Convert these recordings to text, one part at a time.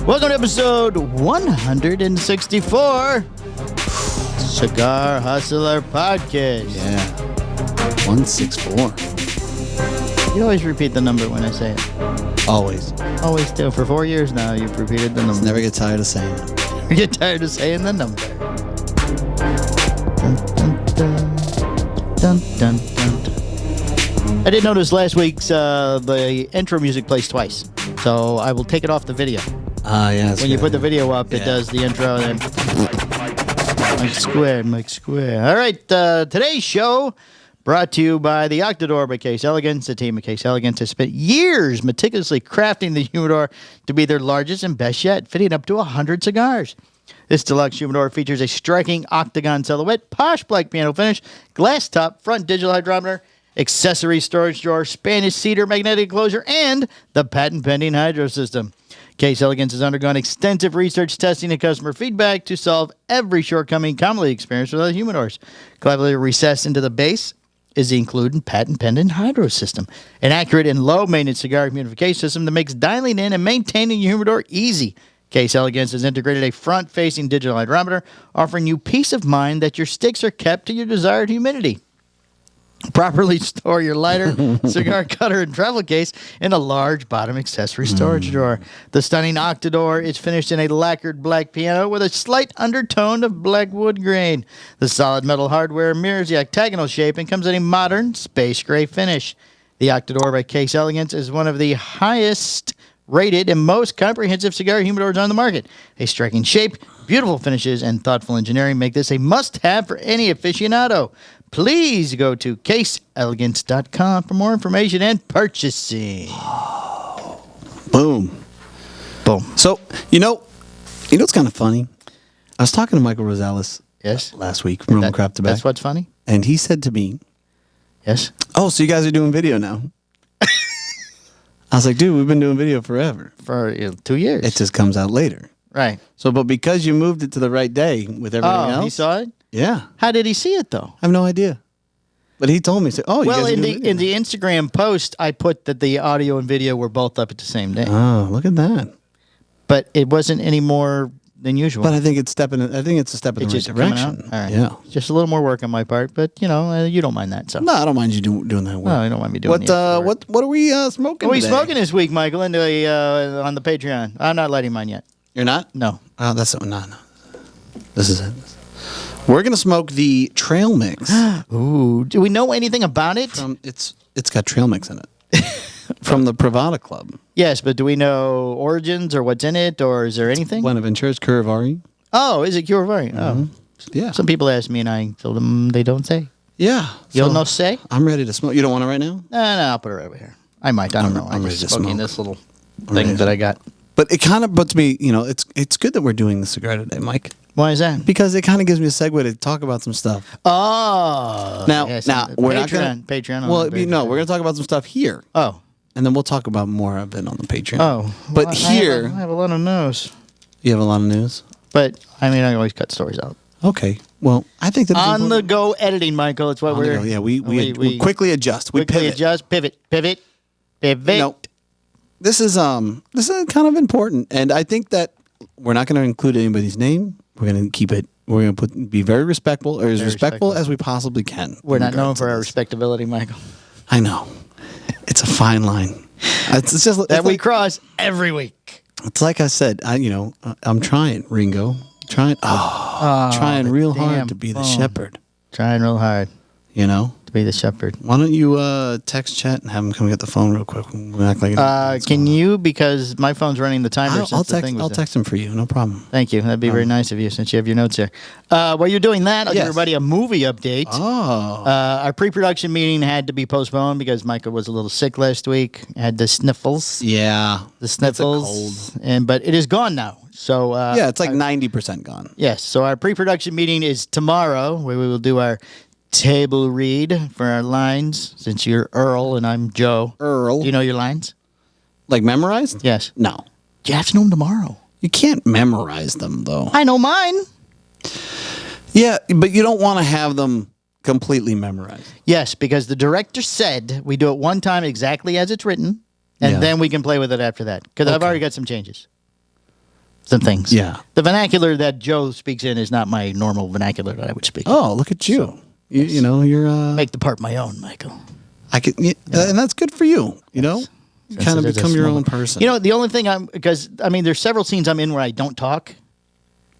Welcome to episode 164, Cigar Hustler Podcast. Yeah, 164. You always repeat the number when I say it. Always. Always do. For 4 years now, you've repeated the number. Never get tired of saying it. You get tired of saying the number. Dun, dun, dun, dun, dun. I did notice last week's the intro music plays twice, so I will take it off the video. Yeah. When you put the video up, it does the intro and then Mike Square. All right, today's show brought to you by the Octador by Case Elegance. The team at Case Elegance has spent years meticulously crafting the humidor to be their largest and best yet, fitting up to 100 cigars. This deluxe humidor features a striking octagon silhouette, posh black piano finish, glass top, front digital hydrometer, accessory storage drawer, Spanish cedar magnetic closure, and the patent-pending hydro system. Case Elegance has undergone extensive research, testing, and customer feedback to solve every shortcoming commonly experienced with other humidors. Cleverly recessed into the base is the included patent-pending hydro system, an accurate and low-maintenance cigar humidification system that makes dialing in and maintaining your humidor easy. Case Elegance has integrated a front-facing digital hydrometer, offering you peace of mind that your sticks are kept to your desired humidity. Properly store your lighter, cigar cutter, and travel case in a large bottom accessory storage drawer. The stunning Octador is finished in a lacquered black piano with a slight undertone of black wood grain. The solid metal hardware mirrors the octagonal shape and comes in a modern space gray finish. The Octador by Case Elegance is one of the highest rated and most comprehensive cigar humidors on the market. A striking shape, beautiful finishes, and thoughtful engineering make this a must-have for any aficionado. Please go to caseelegance.com for more information and purchasing. Boom. Boom. So, you know what's kind of funny? I was talking to Michael Rosales last week from Room Craft Tobacco. That's what's funny? And he said to me, yes. Oh, so you guys are doing video now? I was like, dude, we've been doing video forever. For 2 years. It just comes out later. Right. So, but because you moved it to the right day with everything else. He saw it? Yeah. How did he see it, though? I have no idea. But he told me, you well, guys are in doing the video. Instagram post, I put that the audio and video were both up at the same day. Oh, look at that. But it wasn't any more than usual. But I think it's a step in the right direction. All right. Yeah. Just a little more work on my part, but you don't mind that. So No, I don't mind you doing that work. No, I don't mind me doing What are we smoking? What are we today? smoking this week, Michael? On the Patreon. I'm not lighting mine yet. You're not? No. Oh, no. This is it. We're gonna smoke the trail mix. Ooh, do we know anything about it? It's got trail mix in it. From the Pravada Club. Yes, but do we know origins or what's in it, or is there anything? Buenaventura's Curavari. Oh, is it Curavari? Oh, Yeah. Some people ask me, and I told them they don't say. Yeah. You'll no say? I'm ready to smoke. You don't want it right now? No, I'll put it right over here. I might. I don't know. I'm I'm ready just to smoking smoke. this little thing that I got. But it kind of puts me, it's good that we're doing the cigar today, Mike. Why is that? Because it kind of gives me a segue to talk about some stuff. Oh. Now, yes, we're not going to Patreon. Well, we're going to talk about some stuff here. Oh. And then we'll talk about more of it on the Patreon. Oh. But well, here... I have a lot of news. You have a lot of news? But, I always cut stories out. Okay. Well, I think that... On the go editing, Michael. It's what we're... Yeah, we quickly adjust. We quickly pivot. adjust. Pivot. This is kind of important. And I think that we're not going to include anybody's name. We're going to keep it... We're going to be very respectful, or as respectful as we possibly can. We're not known for our respectability, Michael. I know. It's a fine line. It's just that we cross every week. It's like I said. I'm trying, Ringo. Trying real hard to be the shepherd. Trying real hard. To be the shepherd. Why don't you text Chet and have him come get the phone real quick? We'll act like can you? Because my phone's running the timer. I'll text him for you. No problem. Thank you. That'd be very nice of you since you have your notes here. While you're doing that, I'll give everybody a movie update. Oh. Our pre-production meeting had to be postponed because Michael was a little sick last week. Had the sniffles. Yeah. The sniffles. But it is gone now. So it's like 90% gone. Yes. So our pre-production meeting is tomorrow, where we will do our table read for our lines, since you're Earl and I'm Joe. Earl. Do you know your lines? Like memorized? Yes. No. You have to know them tomorrow. You can't memorize them, though. I know mine. Yeah, but you don't want to have them completely memorized. Yes, because the director said we do it one time exactly as it's written, and then we can play with it after that. Because I've already got some changes. some things. Yeah. The vernacular that Joe speaks in is not my normal vernacular that I would speak. Oh, look at you. So, you know, you're make the part my own, Michael. I could, and that's good for you. You know, you kind of become your own person. You know, the only thing because I mean, there's several scenes I'm in where I don't talk,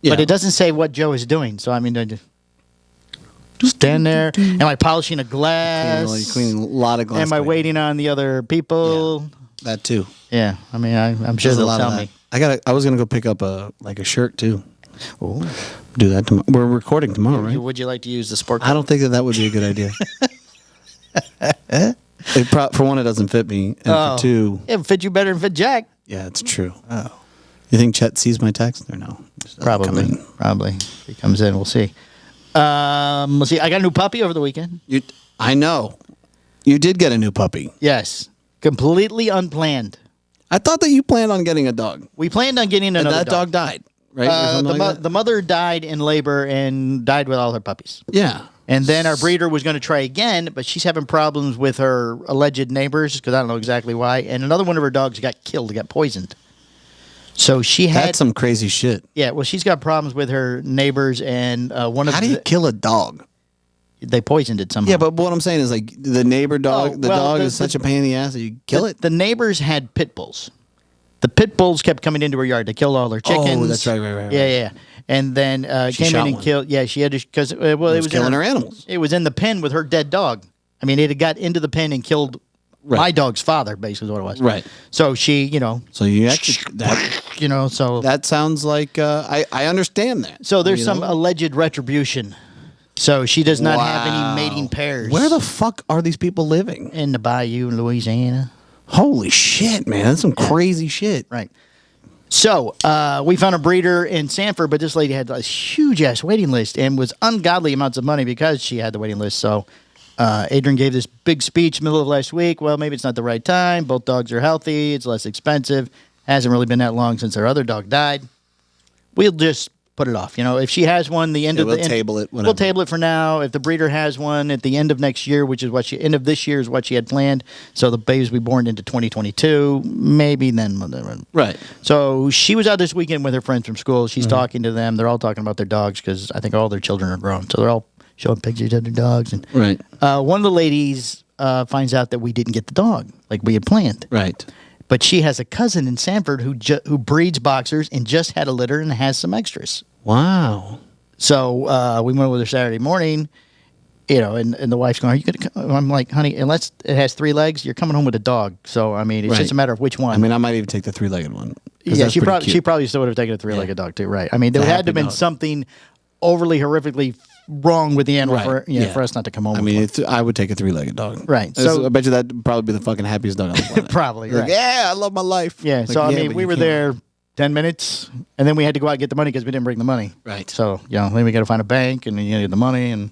but it doesn't say what Joe is doing. So I mean, I just stand there. Am I polishing a glass? Cleaning a lot of glass. Am I waiting on the other people? Yeah, that too. Yeah, I mean, I'm sure they'll tell me. I was gonna go pick up a shirt too. Ooh. Do that tomorrow. We're recording tomorrow, right? Would you like to use the sport? I don't think that would be a good idea. For one, it doesn't fit me, and for two, it fit you better than fit Jack. Yeah, it's true. Oh, you think Chet sees my text or no? Probably. If he comes in, we'll see. Let's see. I got a new puppy over the weekend. I know. You did get a new puppy. Yes, completely unplanned. I thought that you planned on getting a dog. We planned on getting another dog. That dog died, right? The mother died in labor and died with all her puppies. Yeah. And then our breeder was going to try again, but she's having problems with her alleged neighbors because I don't know exactly why. And another one of her dogs got killed, got poisoned. So she had... That's some crazy shit. Yeah, well, she's got problems with her neighbors, and one of How do you kill a dog? They poisoned it somehow. Yeah, but what I'm saying is, like, the neighbor dog, dog is such a pain in the ass that you kill it? The neighbors had pit bulls. The pit bulls kept coming into her yard. They killed all her chickens. Oh, that's right. Yeah. And then came in and killed... Yeah, she had to... Because, it was killing her animals. It was in the pen with her dead dog. I mean, it had got into the pen and killed my dog's father, basically is what it was. Right. So she, you know... So you actually... so... That sounds like... I understand that. So there's some alleged retribution. So she does not have any mating pairs. Where the fuck are these people living? In the bayou in Louisiana. Holy shit, man. That's some crazy shit. Right. So we found a breeder in Sanford, but this lady had a huge-ass waiting list and was ungodly amounts of money because she had the waiting list. So Adrian gave this big speech middle of last week. Well, maybe it's not the right time. Both dogs are healthy. It's less expensive. Hasn't really been that long since our other dog died. We'll just put it off. You know, if she has one, we'll table it. We'll table it for now. If the breeder has one at the end of next year, which is end of this year is what she had planned. So the babies will be born into 2022. Maybe then. Right. So she was out this weekend with her friends from school. She's talking to them. They're all talking about their dogs because I think all their children are grown. So they're all showing pictures of their dogs. And right. One of the ladies finds out that we didn't get the dog like we had planned. Right. But she has a cousin in Sanford who breeds boxers and just had a litter and has some extras. Wow. So we went with her Saturday morning, you know, and the wife's going, "Are you going to come?" I'm like, "Honey, unless it has 3 legs, you're coming home with a dog." So I mean, it's just a matter of which one. I mean, I might even take the 3-legged one. Yeah, she probably still would have taken a 3-legged dog too, right? I mean, there had to have been something overly horrifically wrong with the animal for us not to come home. I mean, I would take a 3-legged dog. Right. So I bet you that'd probably be the fucking happiest dog on the planet. Probably. Right. Yeah, I love my life. Yeah. So I mean, we were there 10 minutes, and then we had to go out and get the money because we didn't bring the money. Right. So then we got to find a bank, and then you get the money, and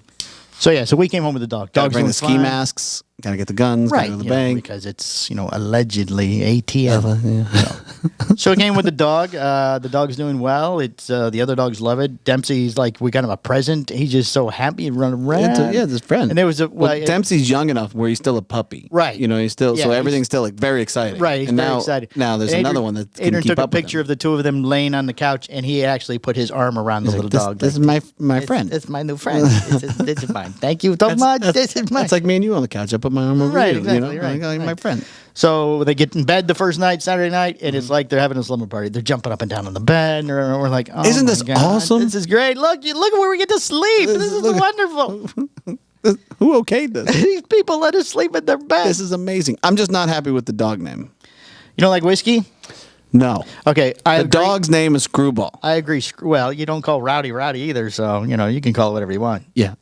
so we came home with the dog. Gotta bring the ski masks. Gotta get the guns. Right. Gotta go to the bank because it's allegedly ATM. So we came with the dog. The dog's doing well. It's the other dogs love it. Dempsey's like, we got him a present. He's just so happy running around. Yeah, his friend. And there was Dempsey's young enough where he's still a puppy. Right. You know, he's still so everything's still like very exciting. Right. He's very excited. Now there's another one that Adrian took a picture of the two of them laying on the couch, and he actually put his arm around the little dog. This is my friend. It's my new friend. This is mine. Thank you so much. This is mine. It's like me and you on the couch. I put my arm over you. Exactly, you know, like my friend. So they get in bed the first night, Saturday night, and it's like they're having a slumber party. They're jumping up and down on the bed, and we're like, "Oh, isn't this awesome? This is great! Look at where we get to sleep. This is wonderful." Who okayed this? These people let us sleep in their bed. This is amazing. I'm just not happy with the dog name. You don't like whiskey? No. Okay, the dog's name is Screwball. I agree. Well, you don't call Rowdy either, so you can call it whatever you want. Yeah.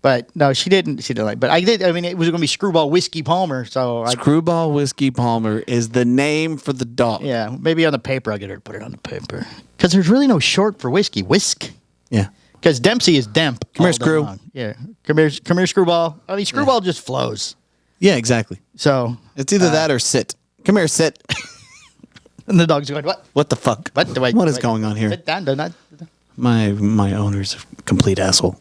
But no, she didn't. She didn't like. But I did. I mean, it was going to be Screwball Whiskey Palmer. So Screwball Whiskey Palmer is the name for the dog. Yeah, maybe on the paper. I'll get her to put it on the paper because there's really no short for whiskey. Whisk. Yeah. Because Dempsey is Demp. Come here, Screw. Yeah. Come here, Screwball. I mean, Screwball just flows. Yeah, exactly. So it's either that or sit. Come here, sit. And the dog's going, what? What the fuck? What is going on here? Sit down. Do not. My owner's a complete asshole.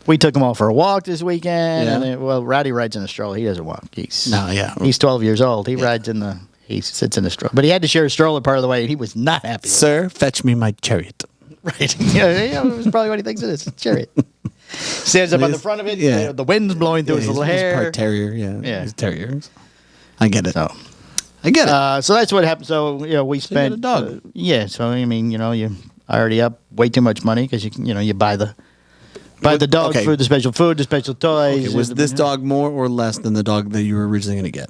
We took him all for a walk this weekend. Yeah. And Rowdy rides in a stroller. He doesn't walk. He's 12 years old. He rides in the He sits in a stroller. But he had to share a stroller part of the way, and he was not happy. Sir, fetch me my chariot. Right. Yeah, it was probably what he thinks it is. Chariot. Stands up on the front of it. Yeah. The wind's blowing through his little hair. He's part terrier. Yeah. He's terriers. I get it. So, I get it. So that's what happened. So, we spent. a dog. So, I mean, you already up way too much money because you buy the dog food, the special toys. Okay, was this dog more or less than the dog that you were originally going to get?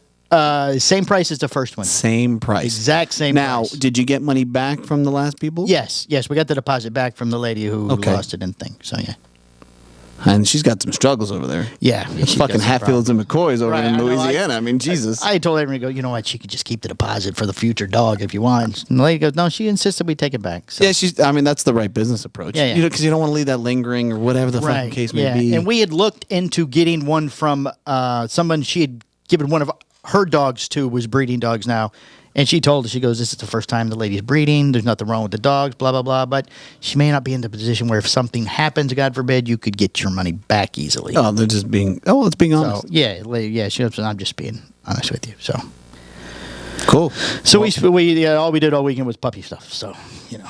Same price as the first one. Same price. Exact same price. Now, did you get money back from the last people? Yes. We got the deposit back from the lady who lost it and thing. So, yeah. And she's got some struggles over there. Yeah. It's fucking Hatfields and McCoys over in Louisiana. I mean, Jesus. I told everyone, you know what, she could just keep the deposit for the future dog if you want. And the lady goes, no, she insisted we take it back. So. Yeah, that's the right business approach. Yeah. Because you don't want to leave that lingering or whatever the fucking case may be. And we had looked into getting one from someone she had given one of her dogs to, was breeding dogs now. And she told us, she goes, this is the first time the lady's breeding. There's nothing wrong with the dogs, blah, blah, blah. But she may not be in the position where if something happens, God forbid, you could get your money back easily. Oh, they're just being, it's being honest. So, yeah, she goes, I'm just being honest with you. So cool. So all we did all weekend was puppy stuff. So,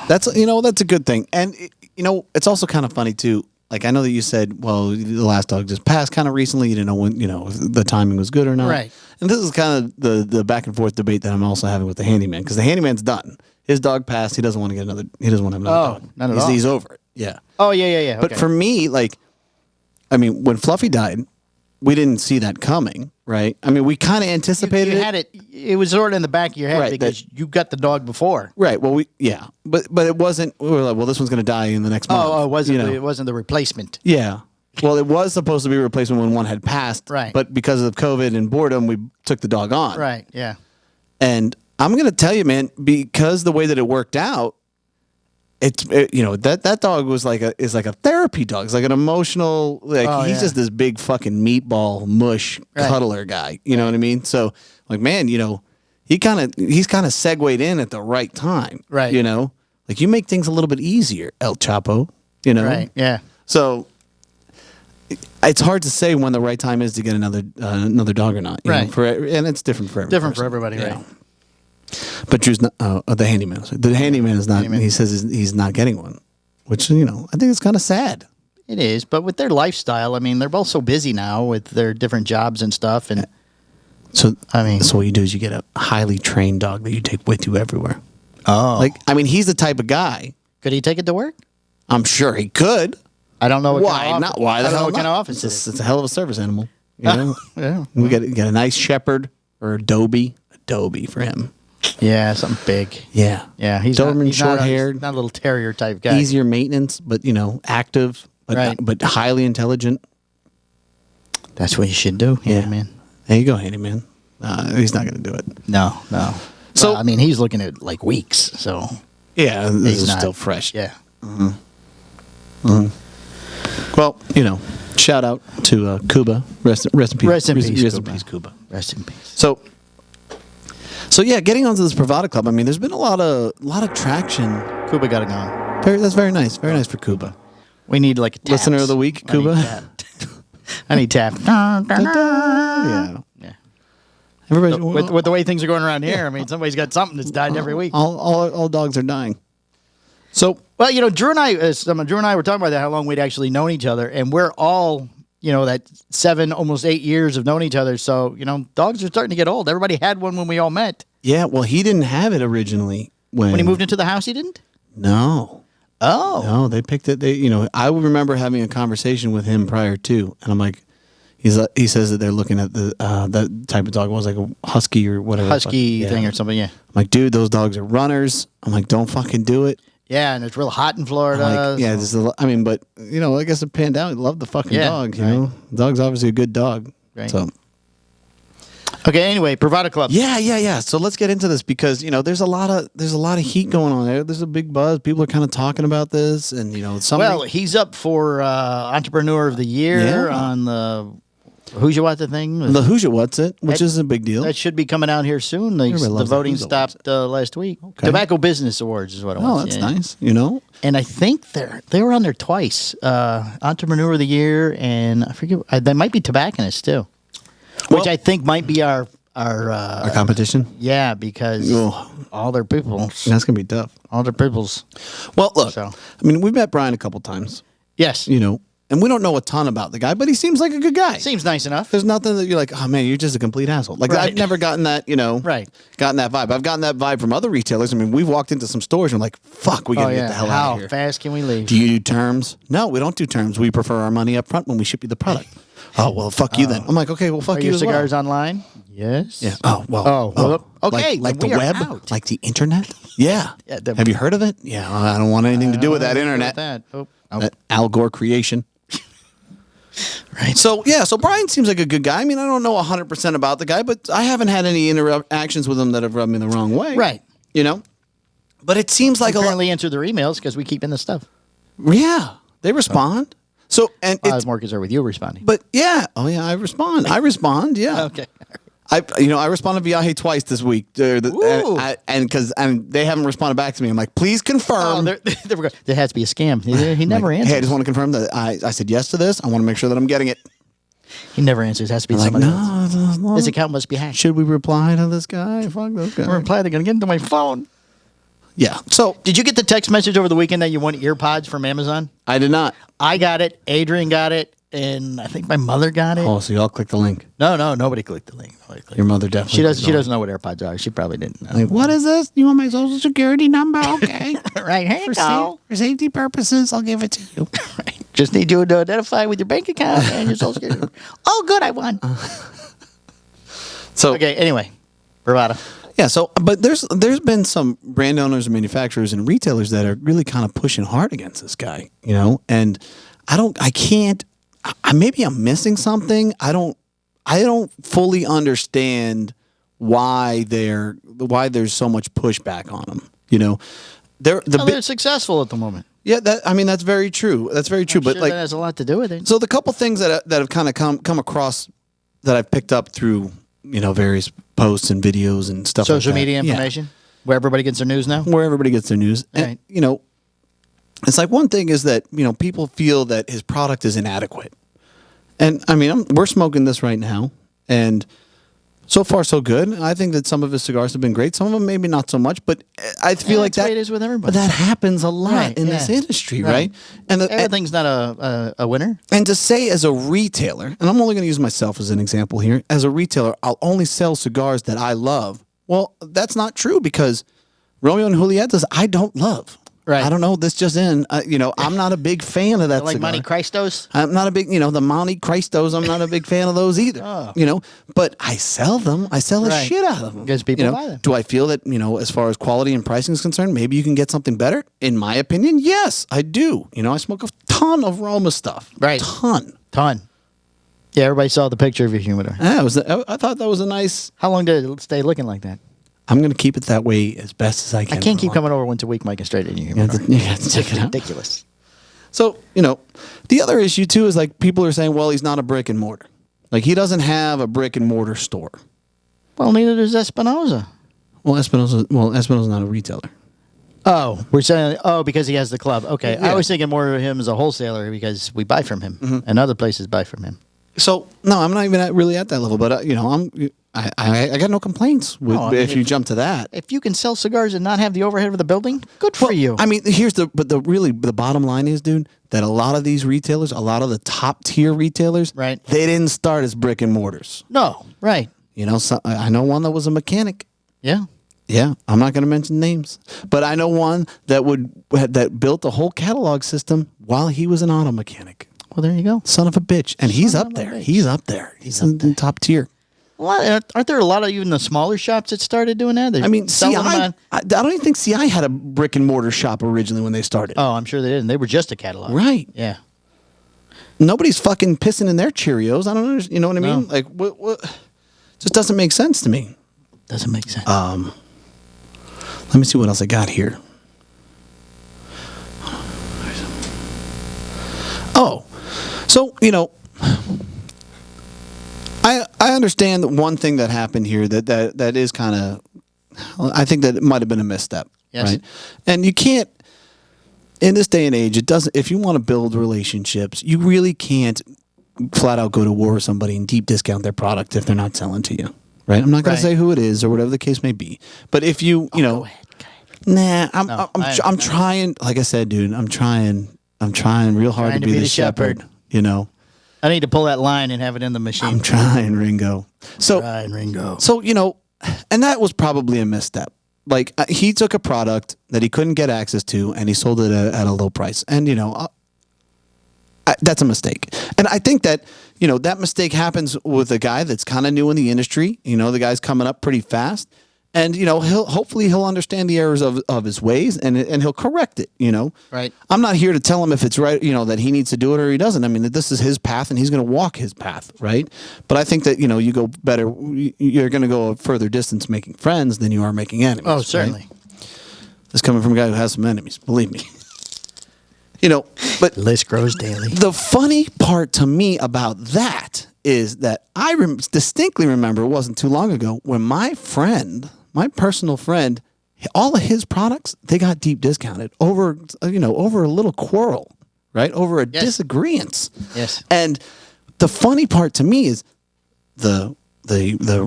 That's a good thing. And, it's also kind of funny, too. Like, I know that you said, well, the last dog just passed kind of recently. You didn't know when, if the timing was good or not. Right. And this is kind of the back and forth debate that I'm also having with the handyman, because the handyman's done. His dog passed. He doesn't want to get he doesn't want to have another dog. Not at all. He's over it. Yeah. Oh, yeah. But for me, when Fluffy died, we didn't see that coming, right? I mean, we kind of anticipated you had it. It was sort of in the back of your head because you got the dog before. Right. Well, but it wasn't. We were like, well, this one's going to die in the next month. Oh, it wasn't. It wasn't the replacement. Yeah. Well, it was supposed to be a replacement when one had passed. Right. But because of COVID and boredom, we took the dog on. Right. Yeah. And I'm going to tell you, man, because the way that it worked out, that dog was is like a therapy dog. It's like an emotional, he's just this big fucking meatball mush cuddler guy. You know what I mean? So man, he's kind of segued in at the right time. Right. You make things a little bit easier, El Chapo. Right. Yeah. So it's hard to say when the right time is to get another dog or not. Right. And it's different for every Different person. for everybody, right? But Drew's not, the handyman. The handyman is not. He says he's not getting one, which I think it's kind of sad. It is, but with their lifestyle, I mean, they're both so busy now with their different jobs and stuff, and so what you do is you get a highly trained dog that you take with you everywhere. Oh, he's the type of guy. Could he take it to work? I'm sure he could. I don't know why not. Why the hell? What kind of office it's a hell of a service animal. Yeah. We get a nice shepherd or a Dobie for him. Yeah, something big. Yeah. He's Doberman, short-haired, not a little terrier type guy. Easier maintenance, but active, but highly intelligent. That's what you should do, handyman. There you go, handyman. He's not going to do it. No. So I mean, he's looking at weeks. So yeah, this is still fresh. Yeah. Mm-hmm. Mm-hmm. Well, shout out to Cuba. Rest in peace. Rest in peace, Cuba. Rest in peace. So yeah, getting onto this Pravada Club. I mean, there's been a lot of traction. Cuba got it going. That's very nice. Very nice for Cuba. We need a taps. Listener of the week, Cuba. I need tap. Yeah. Everybody, with the way things are going around here, I mean, somebody's got something that's died every week. All dogs are dying. So, Drew and I were talking about that, how long we'd actually known each other, and we're all, that 7, almost 8 years of knowing each other. So, dogs are starting to get old. Everybody had one when we all met. Yeah, well, he didn't have it originally when he moved into the house. He didn't. No. Oh. No, they picked it. I remember having a conversation with him prior to, and I'm like, he says that they're looking at that type of dog. What was like a husky or whatever. Husky thing or something. Yeah. I'm like, dude, those dogs are runners. I'm like, don't fucking do it. Yeah, and it's real hot in Florida. But I guess it panned out. He loved the fucking dog. You know, the dog's obviously a good dog. Right. So. Okay. Anyway, Pravada Club. Yeah. So let's get into this because there's a lot of heat going on there. There's a big buzz. People are kind of talking about this, and he's up for Entrepreneur of the Year on the Who's You What the thing. The Who's You What's It, which is a big deal. That should be coming out here soon. The voting stopped last week. Okay. Tobacco Business Awards is what it was. Oh, that's nice. And I think they were on there twice. Entrepreneur of the Year, and I forget. They might be tobacconists too. Which I think might be our our competition. Yeah, because all their peoples. That's gonna be tough. All their peoples. Well, look. I mean, we've met Brian a couple times. Yes. And we don't know a ton about the guy, but he seems like a good guy. Seems nice enough. There's nothing that you're like, oh man, you're just a complete asshole. Like I've never gotten that, gotten that vibe. I've gotten that vibe from other retailers. I mean, we've walked into some stores and we're like, fuck, we gotta get the hell out of here. How fast can we leave? Do you do terms? No, we don't do terms. We prefer our money up front when we ship you the product. Oh, well, fuck you then. I'm like, okay, well, fuck you your as well. cigars online? Yes. Yeah. Oh, well. Okay. Like the web? Out. Like the internet? Yeah. Have you heard of it? Yeah, I don't want anything to do with that internet. That Al Gore creation. Right. So Brian seems like a good guy. I mean, I don't know 100% about the guy, but I haven't had any interactions with him that have rubbed me the wrong way. Right. But it seems like apparently answer their emails because we keep in the stuff. Yeah. They respond. So and it's more concerned with you responding. But I respond. Yeah. Okay. I responded to Viaje twice this week, and because they haven't responded back to me. I'm like, please confirm. There has to be a scam. He never answers. Hey, I just want to confirm that I said yes to this. I want to make sure that I'm getting it. He never answers. It has to be somebody else. His account must be hacked. Should we reply to this guy? Fuck this guy. Reply. They're gonna get into my phone. Yeah. So, did you get the text message over the weekend that you won Earpods from Amazon? I did not. I got it. Adrian got it. And I think my mother got it. Oh, so y'all clicked the link? No, nobody clicked the link. Your mother definitely. She doesn't know what AirPods are. She probably didn't know. Like, what is this? You want my social security number? Okay. Right. Here you go. For safety purposes, I'll give it to you. Right. Just need you to identify with your bank account and your social security. Oh, good, I won. Okay. Anyway, bravado. Yeah. So, but there's been some brand owners and manufacturers and retailers that are really kind of pushing hard against this guy. And I can't. Maybe I'm missing something. I don't fully understand why there's so much pushback on them. They're successful at the moment. Yeah, that's very true. That's very true. But that has a lot to do with it. So the couple things that have kind of come across that I've picked up through various posts and videos and stuff. Social like that. media information, where everybody gets their news now. Where everybody gets their news, and right. It's like one thing is that, people feel that his product is inadequate. And I mean, we're smoking this right now, and so far so good. I think that some of his cigars have been great. Some of them maybe not so much, but I feel like that's the way it is with everybody. But that happens a lot in this industry, right? And everything's not a winner. And to say as a retailer, and I'm only going to use myself as an example here, as a retailer, I'll only sell cigars that I love. Well, that's not true because Romeo and Julietas I don't love. Right. I don't know. This just in. I'm not a big fan of that like cigar. Monte Cristos? I'm not a big, the Monte Cristos. I'm not a big fan of those either. But I sell them. I sell the shit out of them. Because people buy them. Do I feel that, as far as quality and pricing is concerned, maybe you can get something better? In my opinion, yes, I do. I smoke a ton of Roma stuff. Right. Ton. Yeah, everybody saw the picture of your humidor. Yeah, I thought that was a nice. How long did it stay looking like that? I'm going to keep it that way as best as I can. I can't keep coming over once a week, Mike, and straight in your humidor. You have to check it out. Ridiculous. So, the other issue, too, is like people are saying, well, he's not a brick and mortar. Like, he doesn't have a brick and mortar store. Well, neither does Espinoza. Well, Espinoza's not a retailer. Oh, we're saying, because he has the club. Okay. Yeah. I was thinking more of him as a wholesaler because we buy from him and other places buy from him. So, no, I'm not even really at that level, but, I got no complaints if you jump to that. If you can sell cigars and not have the overhead of the building, good for you. I mean, the bottom line is, dude, that a lot of these retailers, a lot of the top tier retailers, right? They didn't start as brick and mortars. No, right. I know one that was a mechanic. Yeah. Yeah, I'm not going to mention names, but I know one that built a whole catalog system while he was an auto mechanic. Well, there you go. Son of a bitch. And he's up there. He's up there. He's in the top tier. Well, aren't there a lot of even the smaller shops that started doing that? I mean, CI, I don't even think CI had a brick and mortar shop originally when they started. Oh, I'm sure they didn't. They were just a catalog. Right. Yeah. Nobody's fucking pissing in their Cheerios. I don't understand. You know what I mean? Like, what? Just doesn't make sense to me. Doesn't make sense. Let me see what else I got here. Oh, so, I understand that one thing that happened here that is kind of, I think that it might have been a misstep. Yes. Right? And you can't, in this day and age, if you want to build relationships, you really can't flat out go to war with somebody and deep discount their product if they're not selling to you. right? I'm not going Right. to say who it is or whatever the case may be. But if you know, Go ahead. I'm trying. Like I said, dude, I'm trying real hard Trying to be the shepherd. You know, I need to pull that line and have it in the machine. I'm trying, Ringo. So, Ringo. so you know, and that was probably a misstep. Like he took a product that he couldn't get access to, and he sold it at a low price. And you know, that's a mistake. And I think that you know that mistake happens with a guy that's kind of new in the industry. You know, the guy's coming up pretty fast. And you know hopefully he'll understand the errors of his ways and he'll correct it. You know, right? I'm not here to tell him if it's right. You know that he needs to do it or he doesn't. I mean that this is his path and he's going to walk his path, right? But I think that you know you go better. You're going to go a further distance making friends than you are making enemies. Oh, certainly. Right? This coming from a guy who has some enemies. Believe me. You know, but The list grows daily. the funny part to me about that is that I distinctly remember it wasn't too long ago when my personal friend, all of his products, they got deep discounted over a little quarrel, right? Over a disagreement. Yes. And the funny part to me is the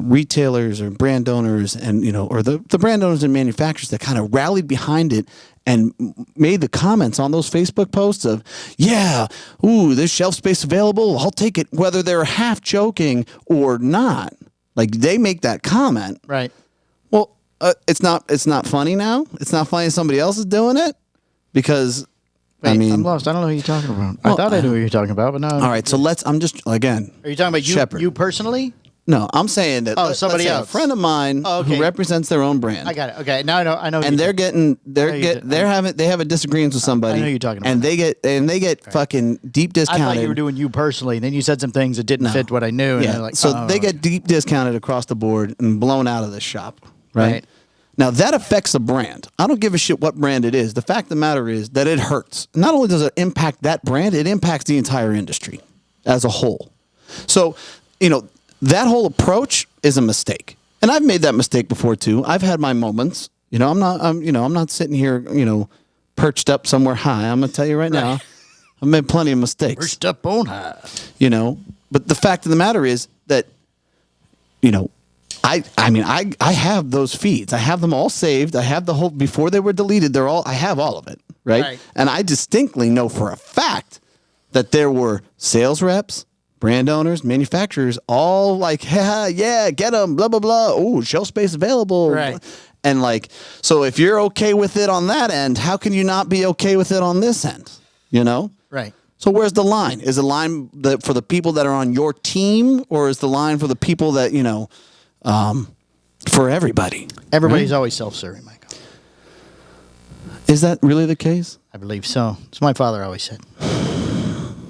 retailers or brand owners and, you know, or the brand owners and manufacturers that kind of rallied behind it and made the comments on those Facebook posts of, yeah, ooh, there's shelf space available. I'll take it, whether they're half joking or not. Like they make that comment. Right. Well, it's not funny now. It's not funny if somebody else is doing it because Wait, I mean, I'm lost. I don't know who you're talking about. Well, I thought I knew who you were talking about, but no. all right. So I'm just, again. Are you talking about Shepherd. you personally? No, I'm saying that. Somebody let's say else. A friend of mine who represents their own brand. I got it. Okay, now I know. And they have a disagreement with somebody. I know you're talking about and they get fucking deep I discounted. thought you were doing you personally. Then you said some things that didn't fit what I knew. And Yeah. they're like, So they get deep discounted across the board and blown out of the shop. Right? Now that affects the brand. I don't give a shit what brand it is. The fact of the matter is that it hurts. Not only does it impact that brand, it impacts the entire industry as a whole. So, you know, that whole approach is a mistake. And I've made that mistake before too. I've had my moments. You know, I'm not sitting here, you know, perched up somewhere high. I'm gonna tell you right now, I've made plenty of mistakes. Perched up on high. You know, but the fact of the matter is that, you know, I have those feeds. I have them all saved. I have the whole before they were deleted. I have all of it, right? And I distinctly know for a fact that there were sales reps, brand owners, manufacturers, all like, yeah, get them, blah, blah, blah. Oh, shelf space available. Right. And like, so if you're okay with it on that end, how can you not be okay with it on this end? You know? Right. So where's the line? Is the line for the people that are on your team, or is the line for the people that, you know, for everybody? Everybody's always self-serving, Michael. Is that really the case? I believe so. It's my father always said.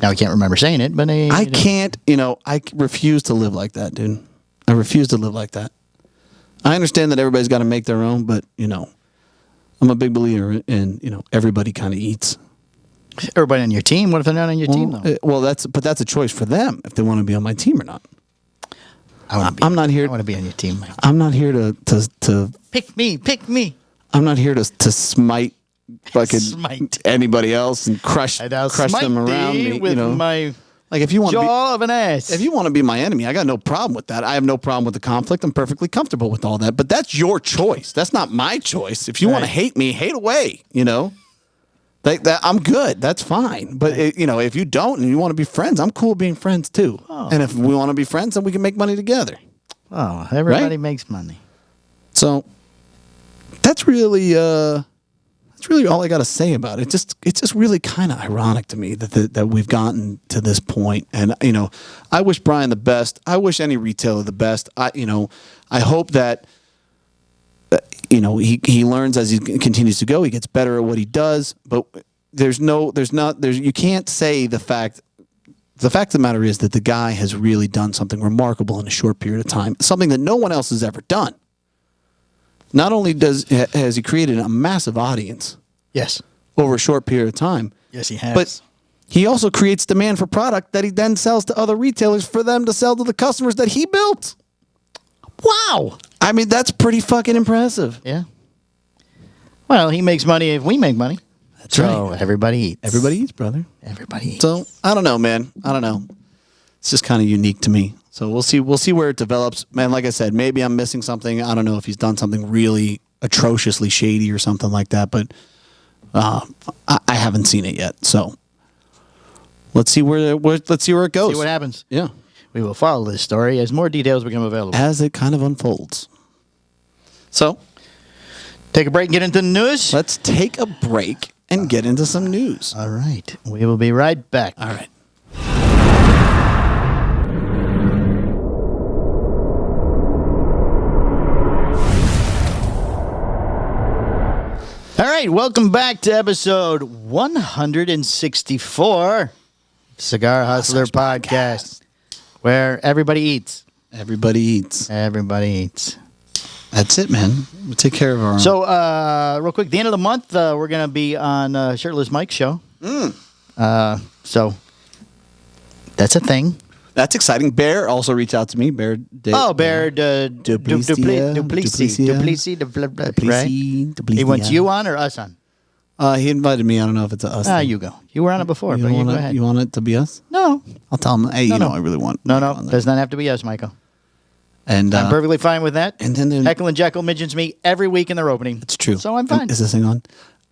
Now I can't remember saying it, but I can't, you know, I refuse to live like that, dude. I refuse to live like that. I understand that everybody's got to make their own, but, you know, I'm a big believer in, you know, everybody kind of eats. Everybody on your team. What if they're not on your team, though? Well, that's a choice for them if they want to be on my team or not. I'm not here. I want to be on your team, Mike. I'm not here to Pick me. I'm not here to smite fucking anybody else and crush them around me. With you know, my like if you want jaw of an ass. If you want to be my enemy, I got no problem with that. I have no problem with the conflict. I'm perfectly comfortable with all that. But that's your choice. That's not my choice. If you want to hate me, hate away. You know, that I'm good. That's fine. But you know, if you don't and you want to be friends, I'm cool being friends too. Oh. And if we want to be friends, then we can make money together. Oh, everybody makes money. So that's really all I got to say about it. It's just really kind of ironic to me that we've gotten to this point. And you know, I wish Brian the best. I wish any retailer the best. I hope that you know he learns as he continues to go. He gets better at what he does. But you can't say the fact. The fact of the matter is that the guy has really done something remarkable in a short period of time. Something that no one else has ever done. Not only has he created a massive audience, yes, over a short period of time, yes, he has. But he also creates demand for product that he then sells to other retailers for them to sell to the customers that he built. Wow, I mean that's pretty fucking impressive. Yeah. Well, he makes money if we make money. That's right. Everybody eats. Everybody eats, brother. Everybody eats. So I don't know, man. I don't know. It's just kind of unique to me. So we'll see. We'll see where it develops. Man, like I said, maybe I'm missing something. I don't know if he's done something really atrociously shady or something like that, but I haven't seen it yet. So let's see where it goes. See what happens. Yeah. We will follow this story as more details become available. As it kind of unfolds. So take a break and get into the news. Let's take a break and get into some news. All right. We will be right back. All right. All right. Welcome back to episode 164 Cigar Hustler Podcast, where everybody eats. Everybody eats. Everybody eats. That's it, man. We'll take care of our... So, real quick, the end of the month, we're going to be on Shirtless Mike's show. So, that's a thing. That's exciting. Bear also reached out to me. Bear. Bear Duplessis. Right? He wants you on or us on? He invited me. I don't know if it's a us. You go. You were on it before, but you go ahead. You want it to be us? No. I'll tell him, hey, I really want... No, does not have to be us, Michael. And I'm perfectly fine with that. And then Heckle and Jekyll mentions me every week in their opening. It's true. So I'm fine. Is this thing on?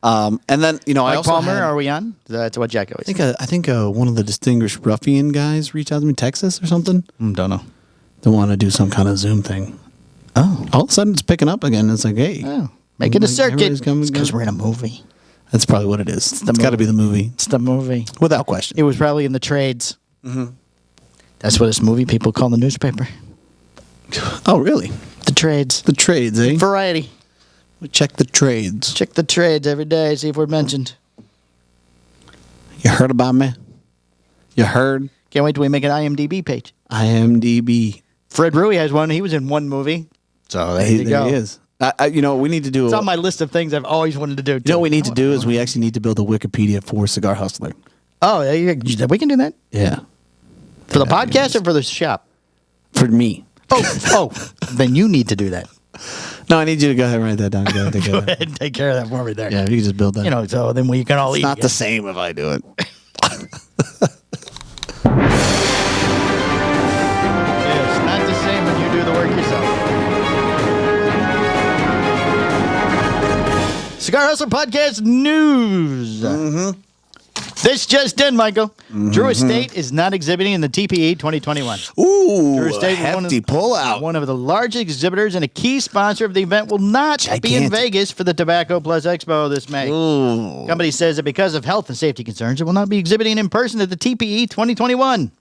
And then, I Mike also Palmer, are we on? That's what Jack always says. I think one of the Distinguished Ruffian guys reached out to me, Texas or something. Don't know. They want to do some kind of Zoom thing. Oh. All of a sudden it's picking up again. It's like, hey. Oh. Making a circuit. It's because we're in a movie. That's probably what it is. It's got to be the movie. It's the movie. Without question. It was probably in the trades. Mm-hmm. That's what this movie people call the newspaper. Oh, really? The trades. The trades, eh? Variety. We check the trades. Check the trades every day, see if we're mentioned. You heard about me? You heard? Can't wait till we make an IMDb page. IMDb. Fred Rui has one. He was in one movie. So there you go. There he is. We need to do... It's on my list of things I've always wanted to do. You know what we need to do is we actually need to build a Wikipedia for Cigar Hustler. Oh, we can do that? Yeah. For the podcast or for the shop? For me. Oh, then you need to do that. No, I need you to go ahead and write that down. Go ahead and take care of that for me there. Yeah, you can just build that. So then we can all eat. It's not the same if I do it. It's not the same when you do the work yourself. Cigar Hustler Podcast News. Mm-hmm. This just in, Michael. Mm-hmm. Drew Estate is not exhibiting in the TPE 2021. Ooh, Drew Estate, hefty pullout. One of the largest exhibitors and a key sponsor of the event, will not be in Vegas for the Tobacco Plus Expo this May. Ooh. Company says that because of health and safety concerns, it will not be exhibiting in person at the TPE 2021.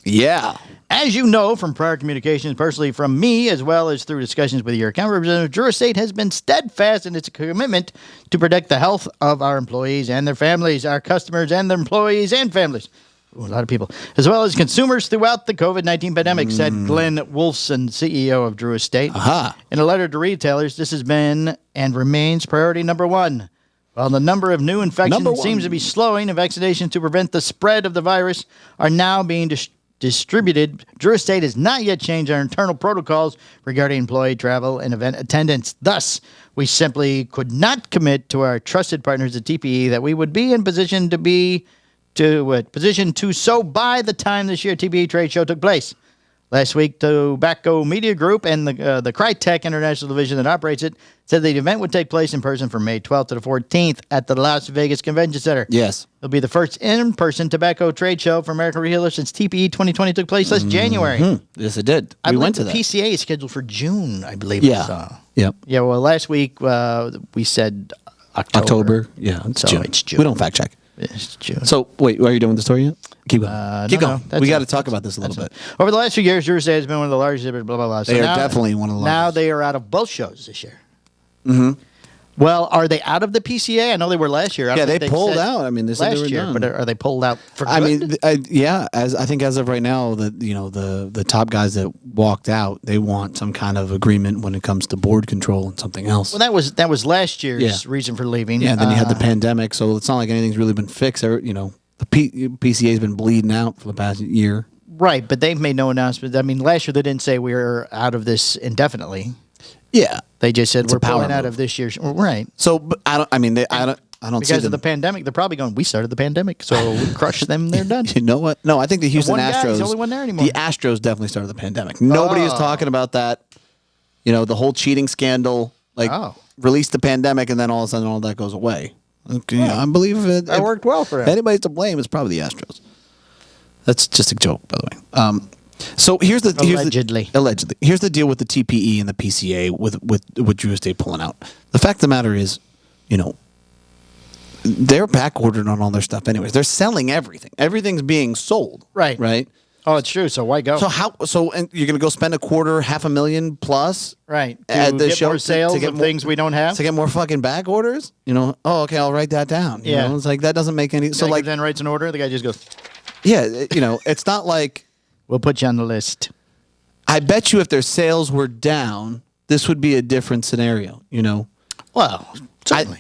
Yeah. As you know from prior communications, personally from me, as well as through discussions with your account representative, Drew Estate has been steadfast in its commitment to protect the health of our employees and their families, our customers and their employees and families. Ooh, a lot of people, as well as consumers throughout the COVID-19 pandemic, said Glenn Wolfson, CEO of Drew Estate. In a letter to retailers, this has been and remains priority number one. While the number of new infections seems to be slowing and vaccinations to prevent the spread of the virus are now being distributed, Drew Estate has not yet changed our internal protocols regarding employee travel and event attendance. Thus, we simply could not commit to our trusted partners at TPE that we would be in position to so by the time this year TPE trade show took place. Last week, Tobacco Media Group and the Crytek International Division that operates it said the event would take place in person from May 12th to the 14th at the Las Vegas Convention Center. Yes. It'll be the first in-person tobacco trade show for American retailers since TPE 2020 took place last January. Yes, it did. We went to the that. PCA is scheduled for June, I believe. Yeah. Yep. Yeah, well, last week we said October. Yeah, it's So June. it's June. We don't fact check. It's June. So, wait, are you doing the story yet? Keep going. Keep going. We got to talk about this a little bit. Over the last few years, Drew Estate has been one of the largest, blah, blah, blah. So they are definitely one of the largest. Now they are out of both shows this year. Mm-hmm. Well, are they out of the PCA? I know they were last year. Yeah, they pulled out. I mean, they said they were done. But are they pulled out for good? I mean, yeah. I think as of right now, the top guys that walked out, they want some kind of agreement when it comes to board control and something else. Well, that was last year's reason for leaving. Yeah, and then you had the pandemic, so it's not like anything's really been fixed. The PCA has been bleeding out for the past year. Right, but they've made no announcement. I mean, last year they didn't say we were out of this indefinitely. Yeah, they just said we're pulling out of this year's. Right. So, but I don't. I don't see because them. of the pandemic. They're probably going. We started the pandemic, so we crushed them. They're done. You know what? No, I think the Houston one guy, Astros. he's the only one there anymore. The Astros definitely started the pandemic. Nobody is talking about that. You know, the whole cheating scandal, like released the pandemic, and then all of a sudden all that goes away. Okay, I believe it. That worked well for him. If anybody's to blame, it's probably the Astros. That's just a joke, by the way. So here's the allegedly. Here's the deal with the TPE and the PCA with Drew Estate pulling out. The fact of the matter is, you know, they're back ordered on all their stuff anyways. They're selling everything. Everything's being sold. Right. Right. Oh, it's true. So why go? And you're gonna go spend $250,000 plus, right? To at the get show more sales to get of more, things we don't have. to get more fucking back orders. You know? Oh, okay, I'll write that down. You know? It's like that doesn't make any. So like, then writes an order. The guy just goes, yeah, you know, it's not like we'll put you on the list. I bet you if their sales were down, this would be a different scenario. You know? Well, certainly.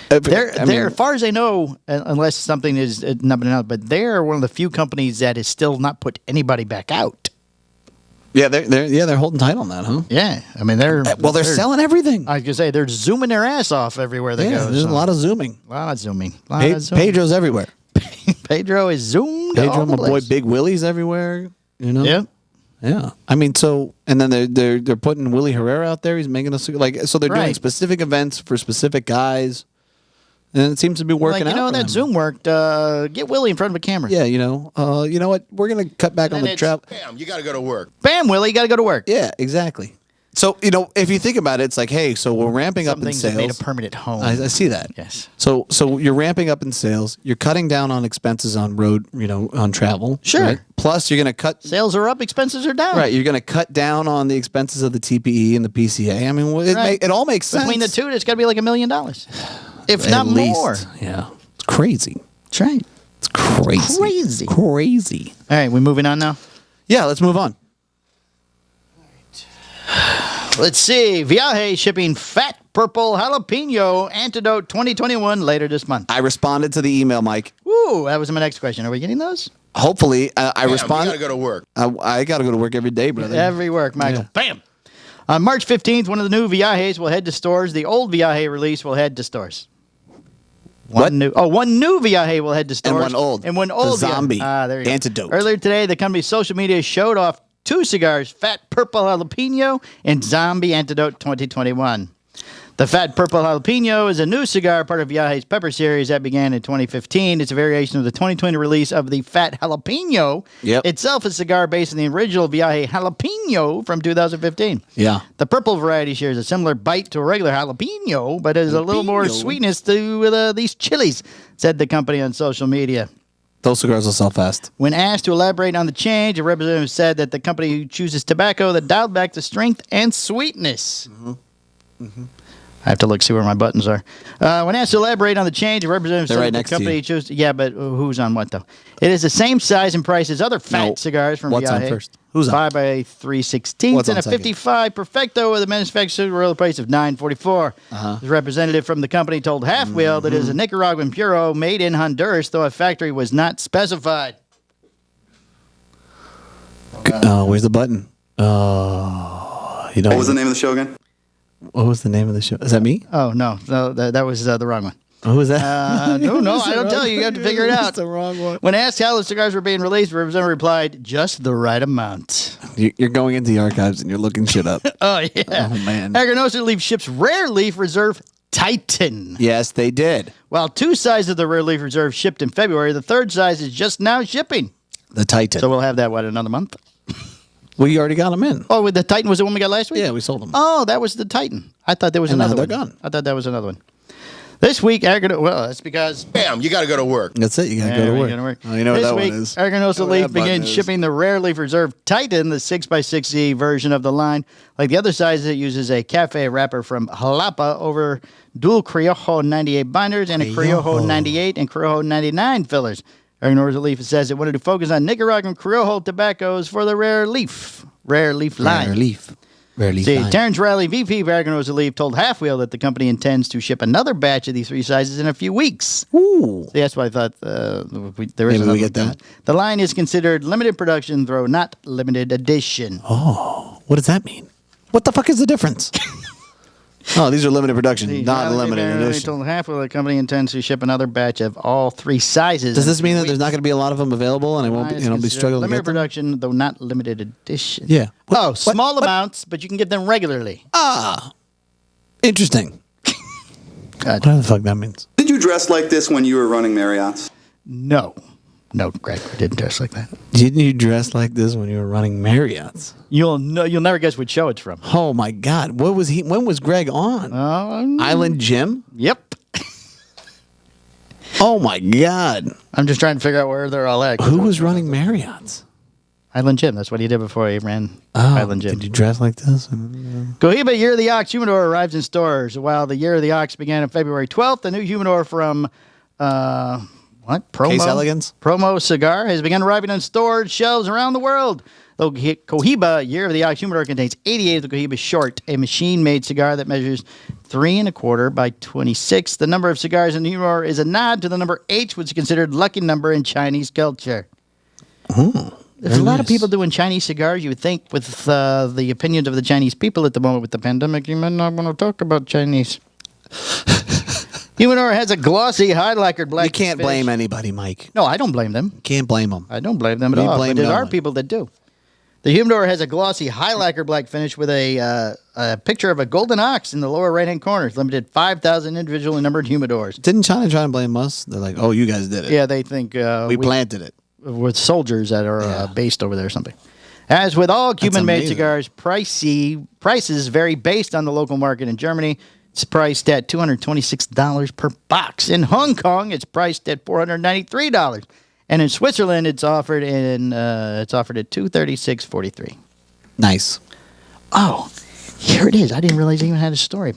They're, as far as I know, unless something is not been out, but they're one of the few companies that has still not put anybody back out. Yeah, they're holding tight on that, huh? Yeah, I mean they're selling everything. I was gonna say they're zooming their ass off everywhere they go. There's a lot of zooming. A lot of zooming. Pedro's everywhere. Pedro is zoomed. Pedro, my boy, Big Willie's everywhere. You know. Yeah. Yeah, I mean, and then they're putting Willie Herrera out there. He's making us so they're doing specific events for specific guys. And it seems to be working out. You know, that Zoom worked. Get Willie in front of a camera. Yeah, you know what? We're going to cut back on the travel. Bam, you got to go to work. Bam, Willie, you got to go to work. Yeah, exactly. So, you know, if you think about it, it's like, hey, so we're ramping up in sales. Made a permanent home. I see that. Yes. So you're ramping up in sales. You're cutting down on expenses on road, you know, on travel. Sure. Right? Plus, you're going to cut. Sales are up, expenses are down. Right. You're going to cut down on the expenses of the TPE and the PCA. I mean, it all makes sense. Between the two, it's got to be like $1 million. If not more. Yeah. It's crazy. That's right. It's crazy. Crazy. All right, we moving on now? Yeah, let's move on. Let's see. Viaje shipping fat purple jalapeno antidote 2021 later this month. I responded to the email, Mike. Woo, that was my next question. Are we getting those? Hopefully. I responded. You got to go to work. I got to go to work every day, brother. Every work, Michael. Yeah. Bam. On March 15th, one of the new Viajes will head to stores. The old Viaje release will head to stores. One new Viaje will head to stores. And one old. The zombie there you antidote. Go. Earlier today, the company's social media showed off 2 cigars, Fat Purple Jalapeno and Zombie Antidote 2021. The Fat Purple Jalapeno is a new cigar, part of Viaje's Pepper series that began in 2015. It's a variation of the 2020 release of the Fat Jalapeno. Itself a cigar based on the original Viaje Jalapeno from 2015. Yeah. The purple variety shares a similar bite to a regular jalapeno, but has a little more sweetness to these chilies, said the company on social media. Those cigars will sell fast. When asked to elaborate on the change, a representative said that the company chooses tobacco that dialed back the strength and sweetness. Mm-hmm. Mm-hmm. I have to see where my buttons are. When asked to elaborate on the change, a representative said that the company chose. Yeah, but who's on what though? It is the same size and price as other fat cigars from What's Viaje. on first? Who's on? 5 by 3/16 and a 55 Perfecto with a manufacturer royal price of $9.44. The representative from the company told Half Wheel that it is a Nicaraguan Puro made in Honduras, though a factory was not specified. Where's the button? What was the name of the show again? What was the name of the show? Is that me? Oh, no, that was the wrong one. Who was that? No, I don't tell you. You have to figure it out. That's the wrong one. When asked how the cigars were being released, the representative replied, just the right amount. You're going into the archives and you're looking shit up. Oh, yeah. Oh, man. Agrinos Leaf ships Rare Leaf Reserve Titan. Yes, they did. While 2 sizes of the Rare Leaf Reserve shipped in February, the 3rd size is just now shipping. The Titan. So we'll have that, another month? We already got them in. Oh, with the Titan was the one we got last week? Yeah, we sold them. Oh, that was the Titan. I thought there was another one. They're gone. I thought that was another one. This week, that's because... Bam, you got to go to work. That's it. You got to go to work. Oh, you know what that one is. This week, Agrinos Leaf begins shipping the Rare Leaf Reserve Titan, the 6x6E version of the line. Like the other sizes, it uses a cafe wrapper from Jalapa over dual Criollo 98 binders and a Criollo 98 and Criollo 99 fillers. Agrinos Leaf says it wanted to focus on Nicaraguan Criollo tobaccos for the Rare Leaf line. Rare Leaf line. Terrence Riley, VP of Agrinos Leaf, told Half Wheel that the company intends to ship another batch of these 3 sizes in a few weeks. Ooh. See, that's why I thought there is Maybe another we get that. The line is considered limited production, though not limited edition. Oh, what does that mean? What the fuck is the difference? Oh, these are limited production, These not highly limited varied, edition. told half of the company intends to ship another batch of all 3 sizes. Does this mean that there's not going to be a lot of them available, and I won't be struggling to limited get them? production, though not limited edition. Yeah. Small amounts, but you can get them regularly. Interesting. God. What the fuck that means? Did you dress like this when you were running Marriott's? No, Greg, I didn't dress like that. Didn't you dress like this when you were running Marriott's? You'll never guess which show it's from. Oh my God! What was he? When was Greg on? Island Jim? Yep. Oh my God! I'm just trying to figure out where they're all at. Who was running Marriott's? Island Jim. That's what he did before he ran Island Jim. Did you dress like this? Cohiba Year of the Ox humidor arrives in stores. While the Year of the Ox began on February 12th, the new humidor from Case Elegance? Promo Cigar has begun arriving on stores shelves around the world. The Cohiba Year of the Ox humidor contains 88 of the Cohiba Short, a machine-made cigar that measures 3 1/4 by 26. The number of cigars in the humidor is a nod to the number H, which is considered lucky number in Chinese culture. There's a lot of people doing Chinese cigars. You would think with the opinions of the Chinese people at the moment with the pandemic, you might not want to talk about Chinese. Humidor has a glossy, high lacquered black You can't finish. blame anybody, Mike. No, I don't blame them. Can't blame them. I don't blame them at You all. blame But there no are one. people that do. The humidor has a glossy, high lacquered black finish with a picture of a golden ox in the lower right-hand corner. It's limited 5,000 individually numbered humidors. Didn't China try and blame us? They're like, "Oh, you guys did it. Yeah, they think we planted it." with soldiers that are based over there or something. As with all Cuban-made amazing. cigars, prices vary based on the local market. In Germany, it's priced at $226 per box. In Hong Kong, it's priced at $493, and in Switzerland, it's offered at $236.43. Nice. Oh, here it is. I didn't realize it even had a story.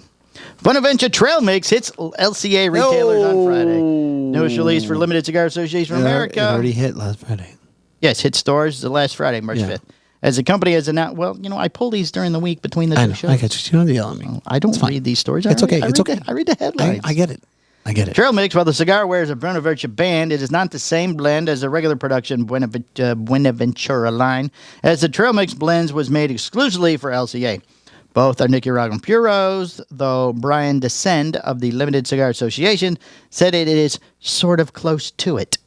Bonaventure Trail Mix hits LCA retailers on Friday. Newest release for Limited Cigar Association of America. It already hit last Friday. Yes, hit stores the last Friday, March 5th. As the company has announced, I pull these during the week between the two shows. I get you. You don't yell at me. I don't read these stories. It's okay. It's okay. I read the headlines. I get it. Trail Mix, while the cigar wears a Bonaventure band, it is not the same blend as the regular production Buenaventura line, as the Trail Mix blends was made exclusively for LCA. Both are Nicaraguan puros, though Brian Descend of the Limited Cigar Association said it is sort of close to it.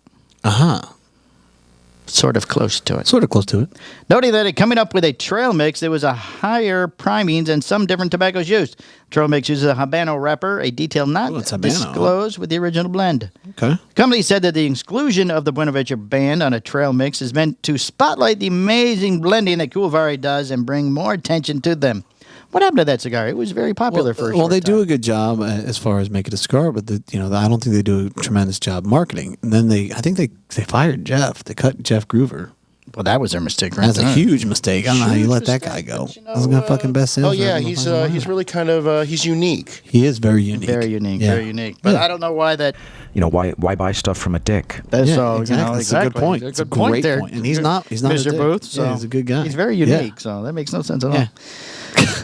Sort of close to it. Sort of close to it. Noting that coming up with a trail mix, there was a higher primings and some different tobaccos used. Trail mix uses a Habano wrapper, a detail not disclosed with the original blend. Okay. The company said that the exclusion of the Buenaventure band on a trail mix is meant to spotlight the amazing blending that Coolvari does and bring more attention to them. What happened to that cigar? It was very popular for a short they time. do a good job as far as making a cigar, but I don't think they do a tremendous job marketing. And then I think they fired Jeff. They cut Jeff Groover. Well, that was their mistake, right? That's a huge mistake. I don't know how you let that guy go. That's gonna fucking best sales. Oh yeah, he's really kind of he's unique. He is very unique. Very unique. But I don't know why that. Why buy stuff from a dick? That's exactly. That's a good point. It's a good great there. point. And he's not Mr. a dick. Booth. So he's a good guy. He's very unique. So that makes no sense at all.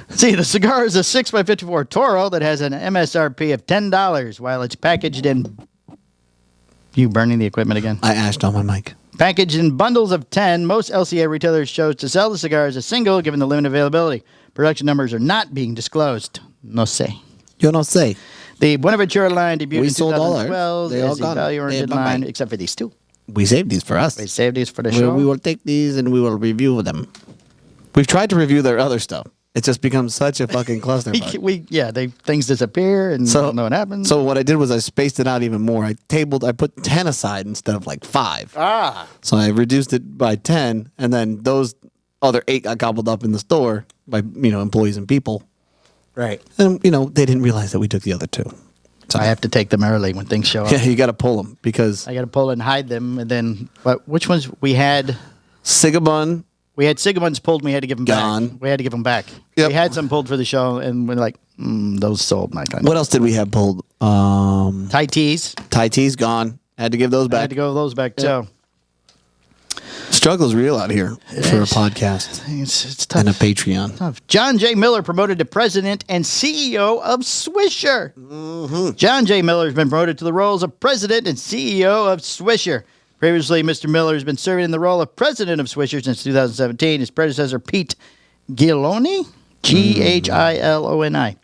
See, the cigar is a 6x54 Toro that has an MSRP of $10 while it's packaged in... You burning the equipment again? I ashed on my mic. Packaged in bundles of 10, most LCA retailers chose to sell the cigar as a single given the limited availability. Production numbers are not being disclosed. No sé. Yo no sé. The Buenaventura line debuted We in sold all ours. 2012 They all as the gone. value-oriented Yeah, line, bye-bye. except for these two. We saved these for us. They saved these for the show. We will take these and we will review them. We've tried to review their other stuff. It just becomes such a fucking clusterfuck. Things disappear and don't know what happens. So what I did was I spaced it out even more. I put 10 aside instead of like 5. So I reduced it by 10, and then those other 8 got gobbled up in the store by employees and people. Right. And they didn't realize that we took the other 2. So I have to take them early when things show up. Yeah, you got to pull them because I got to pull and hide them, and then which ones we had? Cigabun. We had Cigabuns pulled. We had to give them Gone. back. We had to give them back. Yep. We had some pulled for the show, and we're like, those sold my kind. What else did we have pulled? Thai teas. Thai teas gone. Had to give those I back. had to go with those back too. Struggle's real out here for a podcast It's tough. and a Patreon. Tough. John J. Miller promoted to president and CEO of Swisher. Mm-hmm. John J. Miller has been promoted to the roles of president and CEO of Swisher. Previously, Mr. Miller has been serving in the role of president of Swisher since 2017. His predecessor, Pete Giloni, Giloni.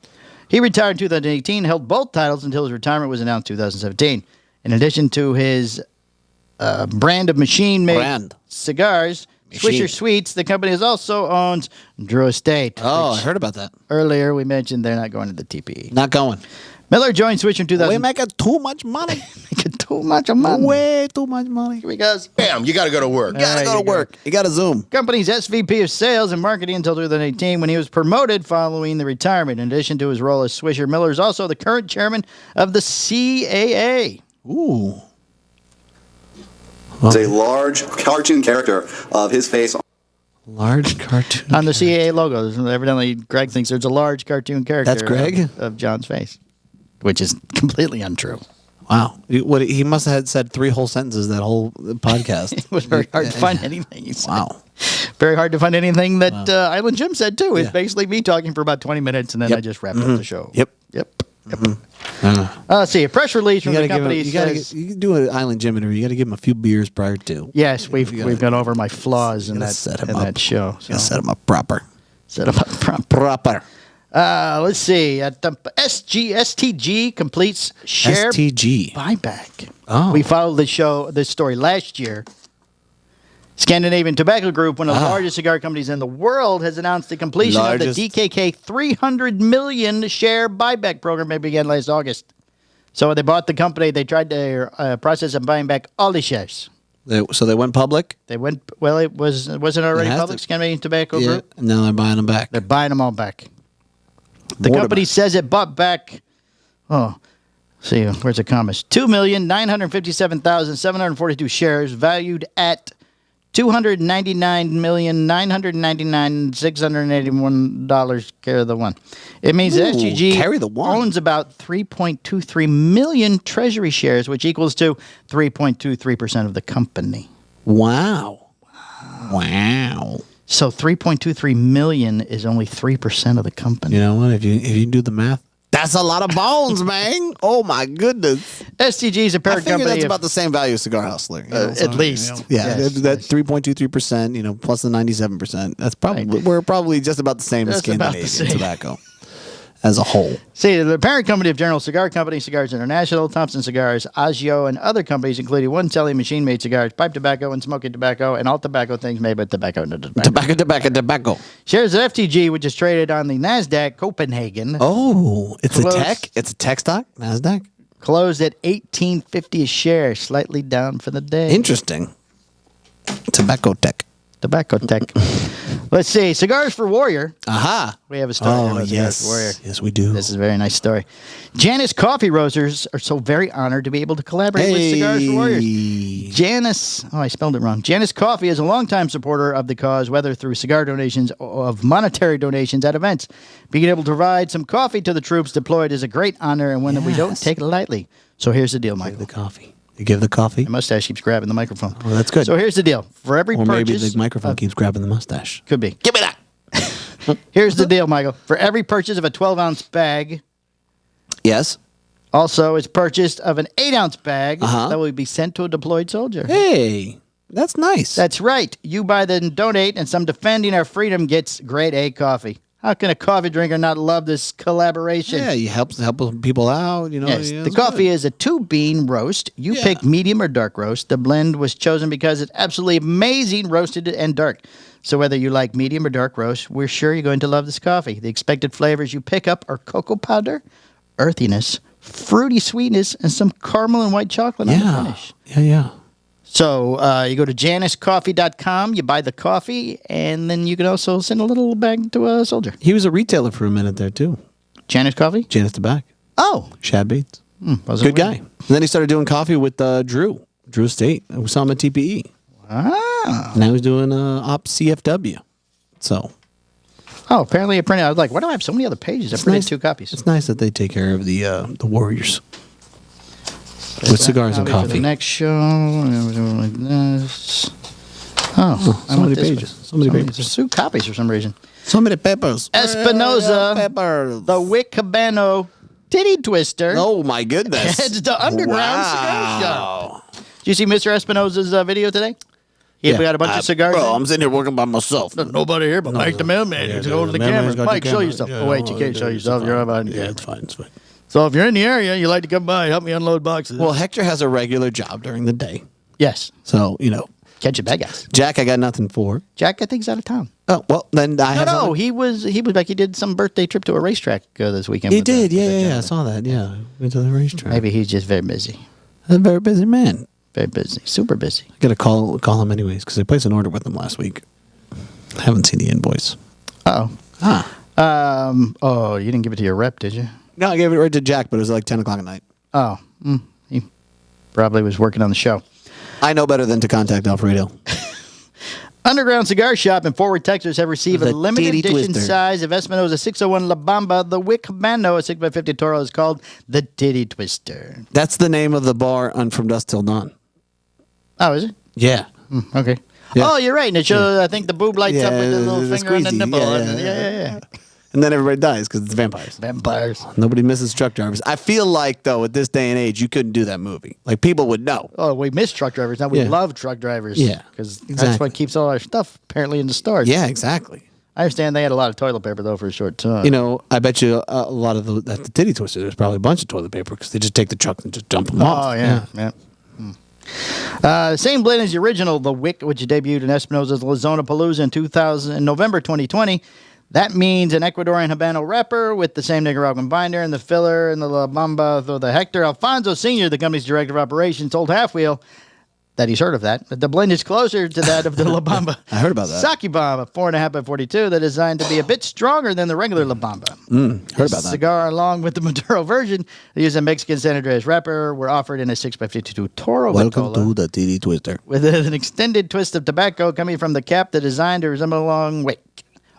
He retired in 2018, held both titles until his retirement was announced in 2017. In addition to his brand of machine-made cigars, Swisher Sweets, the company also owns Drew Estate. Oh, I heard about that. Earlier, we mentioned they're not going to the TPE. Not going. Miller joined Swisher in 2000. We're making too much money. Making too much money. Way too much money. Here he goes. Bam, you got to go to work. You gotta go to work. You gotta Zoom. Company's SVP of Sales and Marketing until 2018 when he was promoted following the retirement. In addition to his role as Swisher, Miller is also the current chairman of the CAA. Ooh. It's a large cartoon character of his face. Large cartoon. On the CAA logo. Evidently, Greg thinks there's a large cartoon character That's Greg? of John's face, which is completely untrue. Wow. He must have said 3 whole sentences that whole podcast. It was very hard to find anything he said. Wow. Very hard to find anything that Island Jim said, too. It's Yeah. basically me talking for about 20 minutes, and then Yep. I just wrapped up the show. Yep. Let's see. A press release from the company you says... you can do an Island Jim interview. You got to give him a few beers prior to. Yes, we've gone over my flaws in set him up. that show. You gotta set him up proper. Set him up proper. Let's see. STG completes share STG. buyback. Oh. We followed this story last year. Scandinavian Tobacco Group, one of the largest cigar companies in the world, has announced the completion of the DKK 300 million share buyback program that began last August. So when they bought the company, they tried to process of buying back all the shares. So they went public? They went, well, it wasn't already has public, to- Scandinavian Tobacco Group? And now they're buying them back. They're buying them all back. The More to company buy. says it bought back, see, where's the comments? 2,957,742 shares valued at $299,999,681 carry the one. It means that SGG carry the one. owns about 3.23 million treasury shares, which equals to 3.23% of the company. Wow. So 3.23 million is only 3% of the company. You know what? If you do the math, that's a lot of bones, man. Oh my goodness. STG is a I parent figure company. that's about the same value as Cigar Hustler. You know, at least. Yeah, Yes, that 3.23%, plus the 97%. That's probably Right. we're probably just about the same as That's about the Scandinavian same. tobacco as a whole. See, the parent company of General Cigar Company, Cigars International, Thompson Cigars, Agio, and other companies, including one selling machine-made cigars, pipe tobacco, and smoking tobacco, and all tobacco things made by tobacco and Tobacco. Shares of FTG, which is traded on the NASDAQ Copenhagen, Oh, it's Close. a tech. It's a tech stock. Nasdaq. closed at $18.50 a share, slightly down for the day. Interesting. Tobacco tech. Tobacco tech. Let's see. Cigars for Warrior. Aha. We have a story Oh about Cigars for Warrior. yes, we do. This is a very nice story. Janice Coffee Roasters are so very honored to be able to collaborate with Cigars for Warriors. Janice, I spelled it wrong. Janice Coffee is a longtime supporter of the cause, whether through cigar donations or of monetary donations at events. Being able to provide some coffee to the troops deployed is a great honor and one that we don't Yes. take lightly. So here's the deal, Give Michael. the coffee. You give the coffee. My mustache keeps grabbing the microphone. Oh, that's good. So here's the deal. For every Or maybe purchase, the microphone keeps grabbing the mustache. could be. Give me that. Here's the deal, Michael. For every purchase of a 12-ounce bag, Yes. also is purchased of an 8-ounce bag Uh-huh. that will be sent to a deployed soldier. Hey, that's nice. That's right. You buy then donate, and some defending our freedom gets grade A coffee. How can a coffee drinker not love this collaboration? yeah. You help people out. Yes, yeah, the it's coffee good. is a 2-bean roast. You Yeah. pick medium or dark roast. The blend was chosen because it's absolutely amazing roasted and dark. So whether you like medium or dark roast, we're sure you're going to love this coffee. The expected flavors you pick up are cocoa powder, earthiness, fruity sweetness, and some caramel and white chocolate on the Yeah. finish. Yeah. So you go to janiscoffee.com, you buy the coffee, and then you can also send a little bag to a soldier. He was a retailer for a minute there too. Janice Coffee? Janice Tobacco. Oh, Shad Bates. wasn't Good guy. And then he started doing coffee with Drew Estate. We saw him at TPE. Ah. Now he's doing Ops CFW. So Oh, apparently it printed. I was like, why do I have so many other pages? I printed 2 copies. It's nice that they take care of the Warriors with cigars and For the coffee. next show, like this. Oh, so many pages. So many papers. There's 2 copies for some reason. So many peppers. Espinoza, Peppers. the Wick Cabano Titty Twister. Oh my goodness! It's the underground cigar Wow. shop. Did you see Mr. Espinoza's video today? He got a bunch of cigars. Bro, I'm sitting here working by myself. There's nobody here but Mike the mailman. He's going to the camera. Mike, show yourself. Oh, wait, you can't show yourself. You're not behind the camera. It's fine. It's fine. So if you're in the area, you like to come by, help me unload boxes. Well, Hector has a regular job during the day. Yes. So, Catch a bad guys. Jack, I got nothing for. Jack, I think, is out of town. Oh, well, then I have No, he was back. He did some birthday trip to a racetrack this weekend. He did, yeah. I saw that, yeah. Went to the racetrack. Maybe he's just very busy. A very busy man. Very busy. Super busy. I got to call him anyways because I placed an order with him last week. I haven't seen the invoice. Uh-oh. You didn't give it to your rep, did you? No, I gave it right to Jack, but it was like 10 o'clock at night. Oh. He probably was working on the show. I know better than to contact Alfredo. Underground Cigar Shop in Forward, Texas have received a The limited Titty edition Twister. size of Espinoza 601 La Bamba. The Wick Bando, a 6x50 Toro, is called the Titty Twister. That's the name of the bar on From Dusk Till Dawn. Oh, is it? Yeah. Okay. Yeah. Oh, you're right. And it shows, I think the boob lights up with the little the finger on the squeezy. nipple. Yeah. And then everybody dies because it's vampires. Vampires. Nobody misses truck drivers. I feel like, though, at this day and age, you couldn't do that movie. Like, people would know. Oh, we miss truck drivers. Now we Yeah. love truck drivers. Yeah, Because that's exactly. what keeps all our stuff apparently in the stores. Yeah, exactly. I understand they had a lot of toilet paper, though, for a short time. I bet you a lot of at the Titty Twister, there's probably a bunch of toilet paper because they just take the truck and just dump them off. Oh, yeah. Same blend as the original, the Wick, which debuted in Espinoza's Lazona Palooza in November 2020. That means an Ecuadorian Habano wrapper with the same Nicaraguan binder and the filler and the La Bamba. Though the Hector Alfonso Sr., the company's director of operations, told Half Wheel that he's heard of that. But the blend is closer to that of the La Bamba. I heard about that. Sake Bomb, a 4.5 by 42, that is designed to be a bit stronger than the regular La Bamba. Heard about that. Cigar, along with the Maduro version, they use a Mexican San Andreas wrapper, were offered in a 6x52 Toro Welcome Vitola, to the Titty Twister. with an extended twist of tobacco coming from the cap that is designed to resemble a long wick.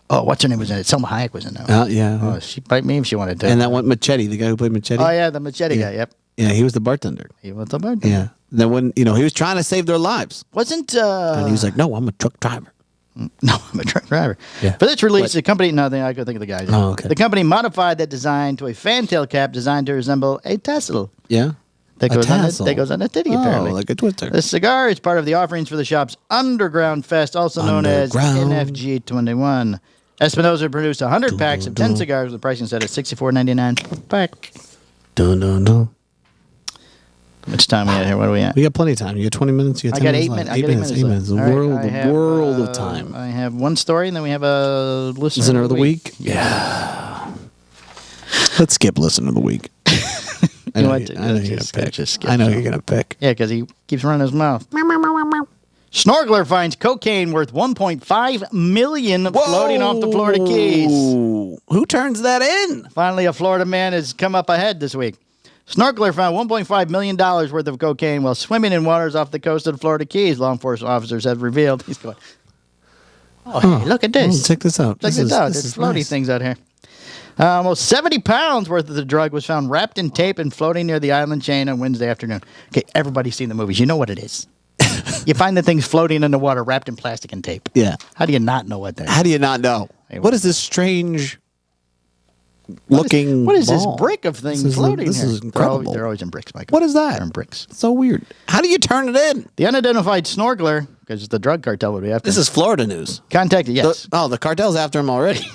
Oh, what's her name was in it? Selma Hayek was in that one. Yeah. Oh, she'd bite me if she wanted to. And that one, Machete, the guy who played Machete. Oh, yeah, the machete guy, yep. Yeah, he was the bartender. He was the bartender. Yeah. Then when, he was trying to save their lives. Wasn't, And he was like, no, I'm a truck driver. No, I'm a truck driver. Yeah. For this release, the company, nothing, I couldn't think of the guys. Oh, okay. The company modified that design to a fantail cap designed to resemble a tassel. Yeah. That goes on the titty, apparently. like a twister. The cigar is part of the offerings for the shop's Underground Fest, also known as Underground. NFG 21. Espinoza produced 100 packs of 10 cigars with the pricing set at $64.99 per pack. Dun, dun, dun. How much time we got here? What are we at? We got plenty of time. You got 20 minutes. You got I 10 got minutes 8 left. minutes. I got 8 minutes. 8 minutes. The left. All world, right, I the have, world of time. I have one story, and then we have a listener Listener of the week? Yeah. Let's skip listener of the week. I know you're going to pick. I know you're going to pick. Yeah, because he keeps running his mouth. Snorkeler finds cocaine worth $1.5 million floating off the Florida Keys. Who turns that in? Finally, a Florida man has come up ahead this week. Snorkeler found $1.5 million worth of cocaine while swimming in waters off the coast of the Florida Keys, law enforcement officers have revealed. He's going, hey, look at this. Check this out. Check this out. There's floaty things out here. Almost 70 pounds worth of the drug was found wrapped in tape and floating near the island chain on Wednesday afternoon. Okay, everybody's seen the movies. You know what it is. You find the things floating in the water wrapped in plastic and tape. Yeah. How do you not know what that is? How do you not know? Hey, What is this strange looking What is this ball? brick of things This is- floating this here? is incredible. They're always in bricks, Michael. What is that? They're in bricks. So weird. How do you turn it in? The unidentified snorkeler, because the drug cartel would be after This him, is Florida news. contacted, yes. The cartel's after him already.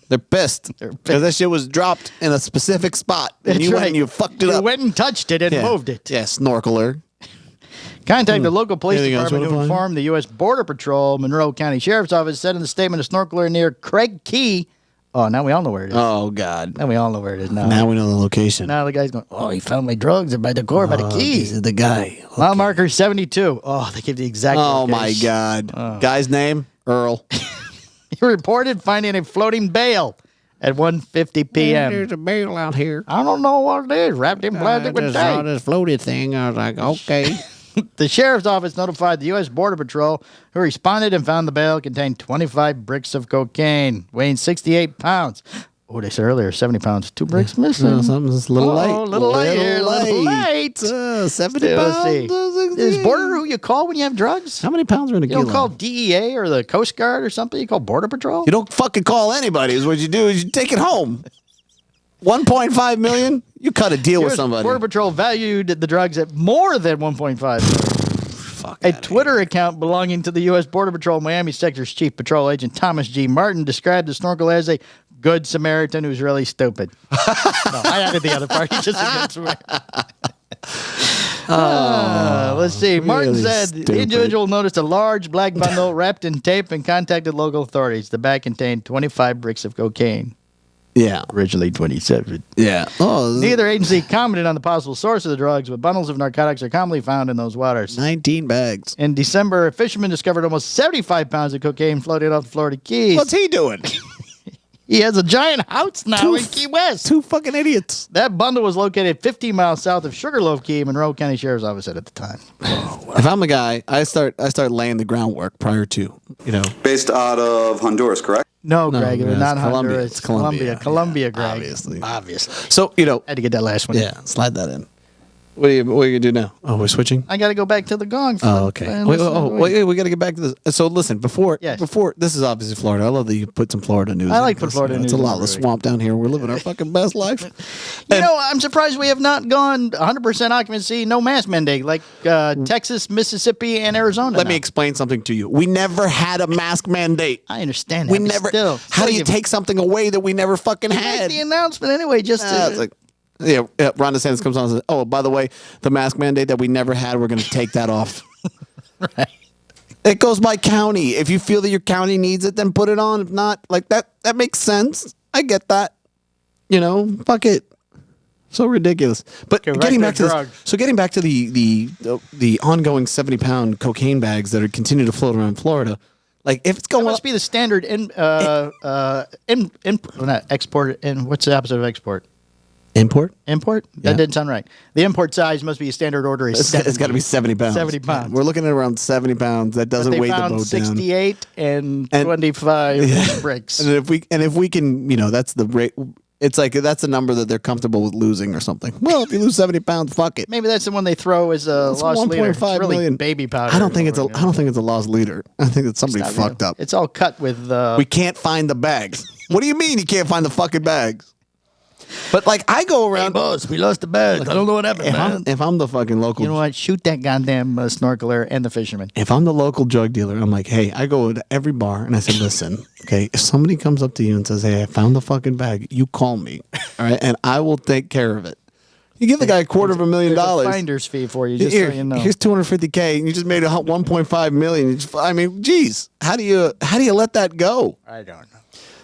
They're pissed. Because that shit was dropped in a specific spot. And That's you went right. and you fucked it You up. went and touched it and Yeah. moved it. Yeah, snorkeler. Contacted the local police Anything else department you to wanna find? inform the U.S. Border Patrol. Monroe County Sheriff's Office said in the statement a snorkeler near Craig Key. Oh, now we all know where it is. Oh, God. Now we all know where it is now. Now we know the location. Now the guy's going, oh, he found my drugs by the core, by the This keys. is the guy. Mile marker 72. Oh, they gave the exact Oh, my location. God. Guy's name? Earl. He reported finding a floating bale at 1:50 p.m. There's a barrel out here. I don't know what it is. Wrapped in plastic with tape. this floaty thing. I was like, okay. The sheriff's office notified the U.S. Border Patrol, who responded and found the bale contained 25 bricks of cocaine, weighing 68 pounds. Oh, they said earlier 70 pounds. 2 bricks missing. Something's a little light. Oh, a little light here. A little light. 70 Still pounds. see. Is Border who you call when you have drugs? How many pounds are in a You kilo? don't call DEA or the Coast Guard or something. You call Border Patrol. You don't fucking call anybody. Is what you do is you take it home. 1.5 million? You cut a deal with US somebody. Border Patrol valued the drugs at more than 1.5. fuck. A Twitter account belonging to the U.S. Border Patrol Miami Sector's Chief Patrol Agent Thomas G. Martin described the snorkel as a good Samaritan who's really stupid. No, I added the other part. He's just a good Samaritan. Let's see. Martin really said stupid. the individual noticed a large black bundle wrapped in tape and contacted local authorities. The bag contained 25 bricks of cocaine. Yeah. Originally 27. Yeah. Oh, Neither agency commented on the possible source of the drugs, but bundles of narcotics are commonly found in those waters. 19 bags. In December, a fisherman discovered almost 75 pounds of cocaine floating off the Florida Keys. What's he doing? He has a giant house now in Key West. Two fucking idiots. That bundle was located 15 miles south of Sugarloaf Key, Monroe County Sheriff's Office at the time. If I'm a guy, I start laying the groundwork prior to, Based out of Honduras, correct? No, Greg, it's not Colombia. Honduras. It's Colombia. Colombia, Greg. Obviously. So, Had to get that last one. yeah, slide that in. What are you gonna do now? Oh, we're switching. I got to go back to the gong. Oh, okay. Wait, we got to get back to this. So listen, before this is obviously Florida. I love that you put some Florida news. I like put Florida news. It's a in lot of the swamp down here. We're living our fucking best life. I'm surprised we have not gone 100% occupancy, no mask mandate like Texas, Mississippi, and Arizona. Let me explain something to you. We never had a mask mandate. I understand that. We but never. Still, How do you take something away that we never fucking make had? the announcement anyway? Just It's like, Ron DeSantis comes on and says, "Oh, by the way, the mask mandate that we never had, we're going to take that off." right. It goes by county. If you feel that your county needs it, then put it on. If not, like that makes sense. I get that. Fuck it. So ridiculous. But getting back to the ongoing 70-pound cocaine bags that are continue to float around Florida. Like if it's going That must be the standard not export. And what's the opposite of export? Import? Import? That didn't sound right. The import size must be a standard order. It's got to be 70 pounds. 70 pounds. We're looking at around 70 pounds. That doesn't weigh the boat down. 68 and 25 bricks. And if we can, that's the rate. It's like that's a number that they're comfortable with losing or something. Well, if you lose 70 pounds, fuck it. Maybe that's the one they throw as a lost leader. It's really million. baby powder. I don't think it's a lost leader. I think it's somebody fucked up. It's all cut with. We can't find the bags. What do you mean you can't find the fucking bags? But like I go around, hey, boss, we lost the bags. I don't know what happened, man. If I'm the fucking local, you know what? Shoot that goddamn snorkeler and the fisherman. If I'm the local drug dealer, I'm like, hey, I go to every bar and I say, listen, okay, if somebody comes up to you and says, hey, I found the fucking bag, you call me, all right, and I will take care of it. You give the guy $250,000 finder's fee for you, just so you know. Here's $250K, and you just made $1.5 million. I mean, geez, how do you let that go? I don't know.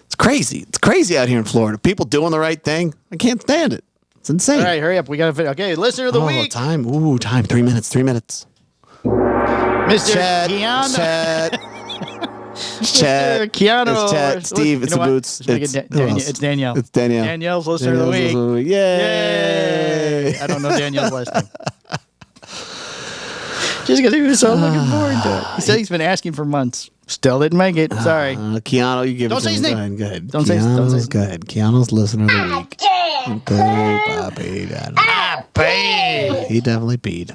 It's crazy. It's crazy out here in Florida. People doing the right thing. I can't stand it. It's insane. All right, hurry up. We got to fit. Okay, listener of the week. Time. Ooh, time. 3 minutes. 3 minutes. Mr. Keanu. Mr. Keanu. It's Chat. Steve, it's the Boots. It's Danielle. It's Danielle. Danielle's listener of the week. Yay. I don't know Danielle's last name. Just because he was so looking forward to it. He said he's been asking for months. Still didn't make it. Sorry. Keanu, you give Don't it say his name. Go ahead. Don't say his name. Go ahead. Keanu's listener of the week. He definitely peed.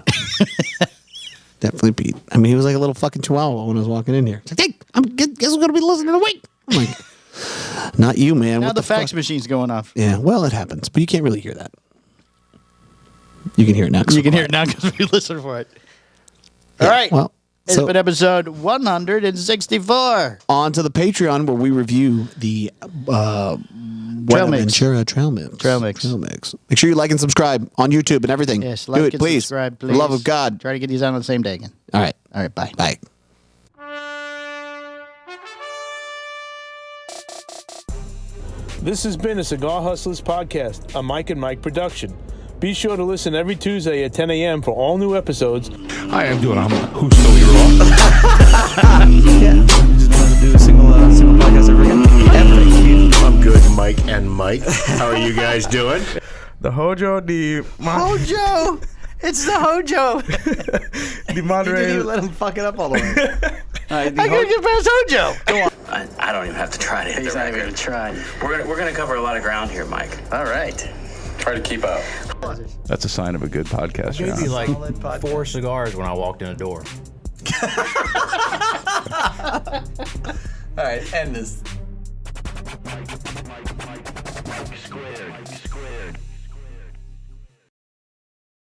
Definitely peed. I mean, he was like a little fucking chihuahua when I was walking in here. It's like, hey, guess who's going to be listening of the week? I'm like, not you, man. Now what the fax machine's going off. Yeah, well, it happens, but you can't really hear that. You can hear it now. You can hear it now because we listened for it. All right. Well, it's been episode 164. On to the Patreon where we review the Buenaventura Trail Mix. Make sure you like and subscribe on YouTube and everything. Yes, do like it, and please. subscribe, please. For the love of God. Try to get these on the same day again. All right. All right, bye. Bye. This has been a Cigar Hustlers podcast, a Mike and Mike production. Be sure to listen every Tuesday at 10 a.m. for all new episodes. Hi, I'm doing. Who's still your off? Yeah. Just wanted to do a single podcast ever again. I'm good, Mike and Mike. How are you guys doing? The Hojo, Hojo! It's the Hojo! the moderator. You didn't even let him fuck it up all the way. I gotta get past Hojo! Go on. I don't even have to try to hit the record. Gonna try. We're gonna cover a lot of ground here, Mike. All right. Try to keep up. That's a sign of a good podcast. I gave you like 4 cigars when I walked in the door. All right, end this.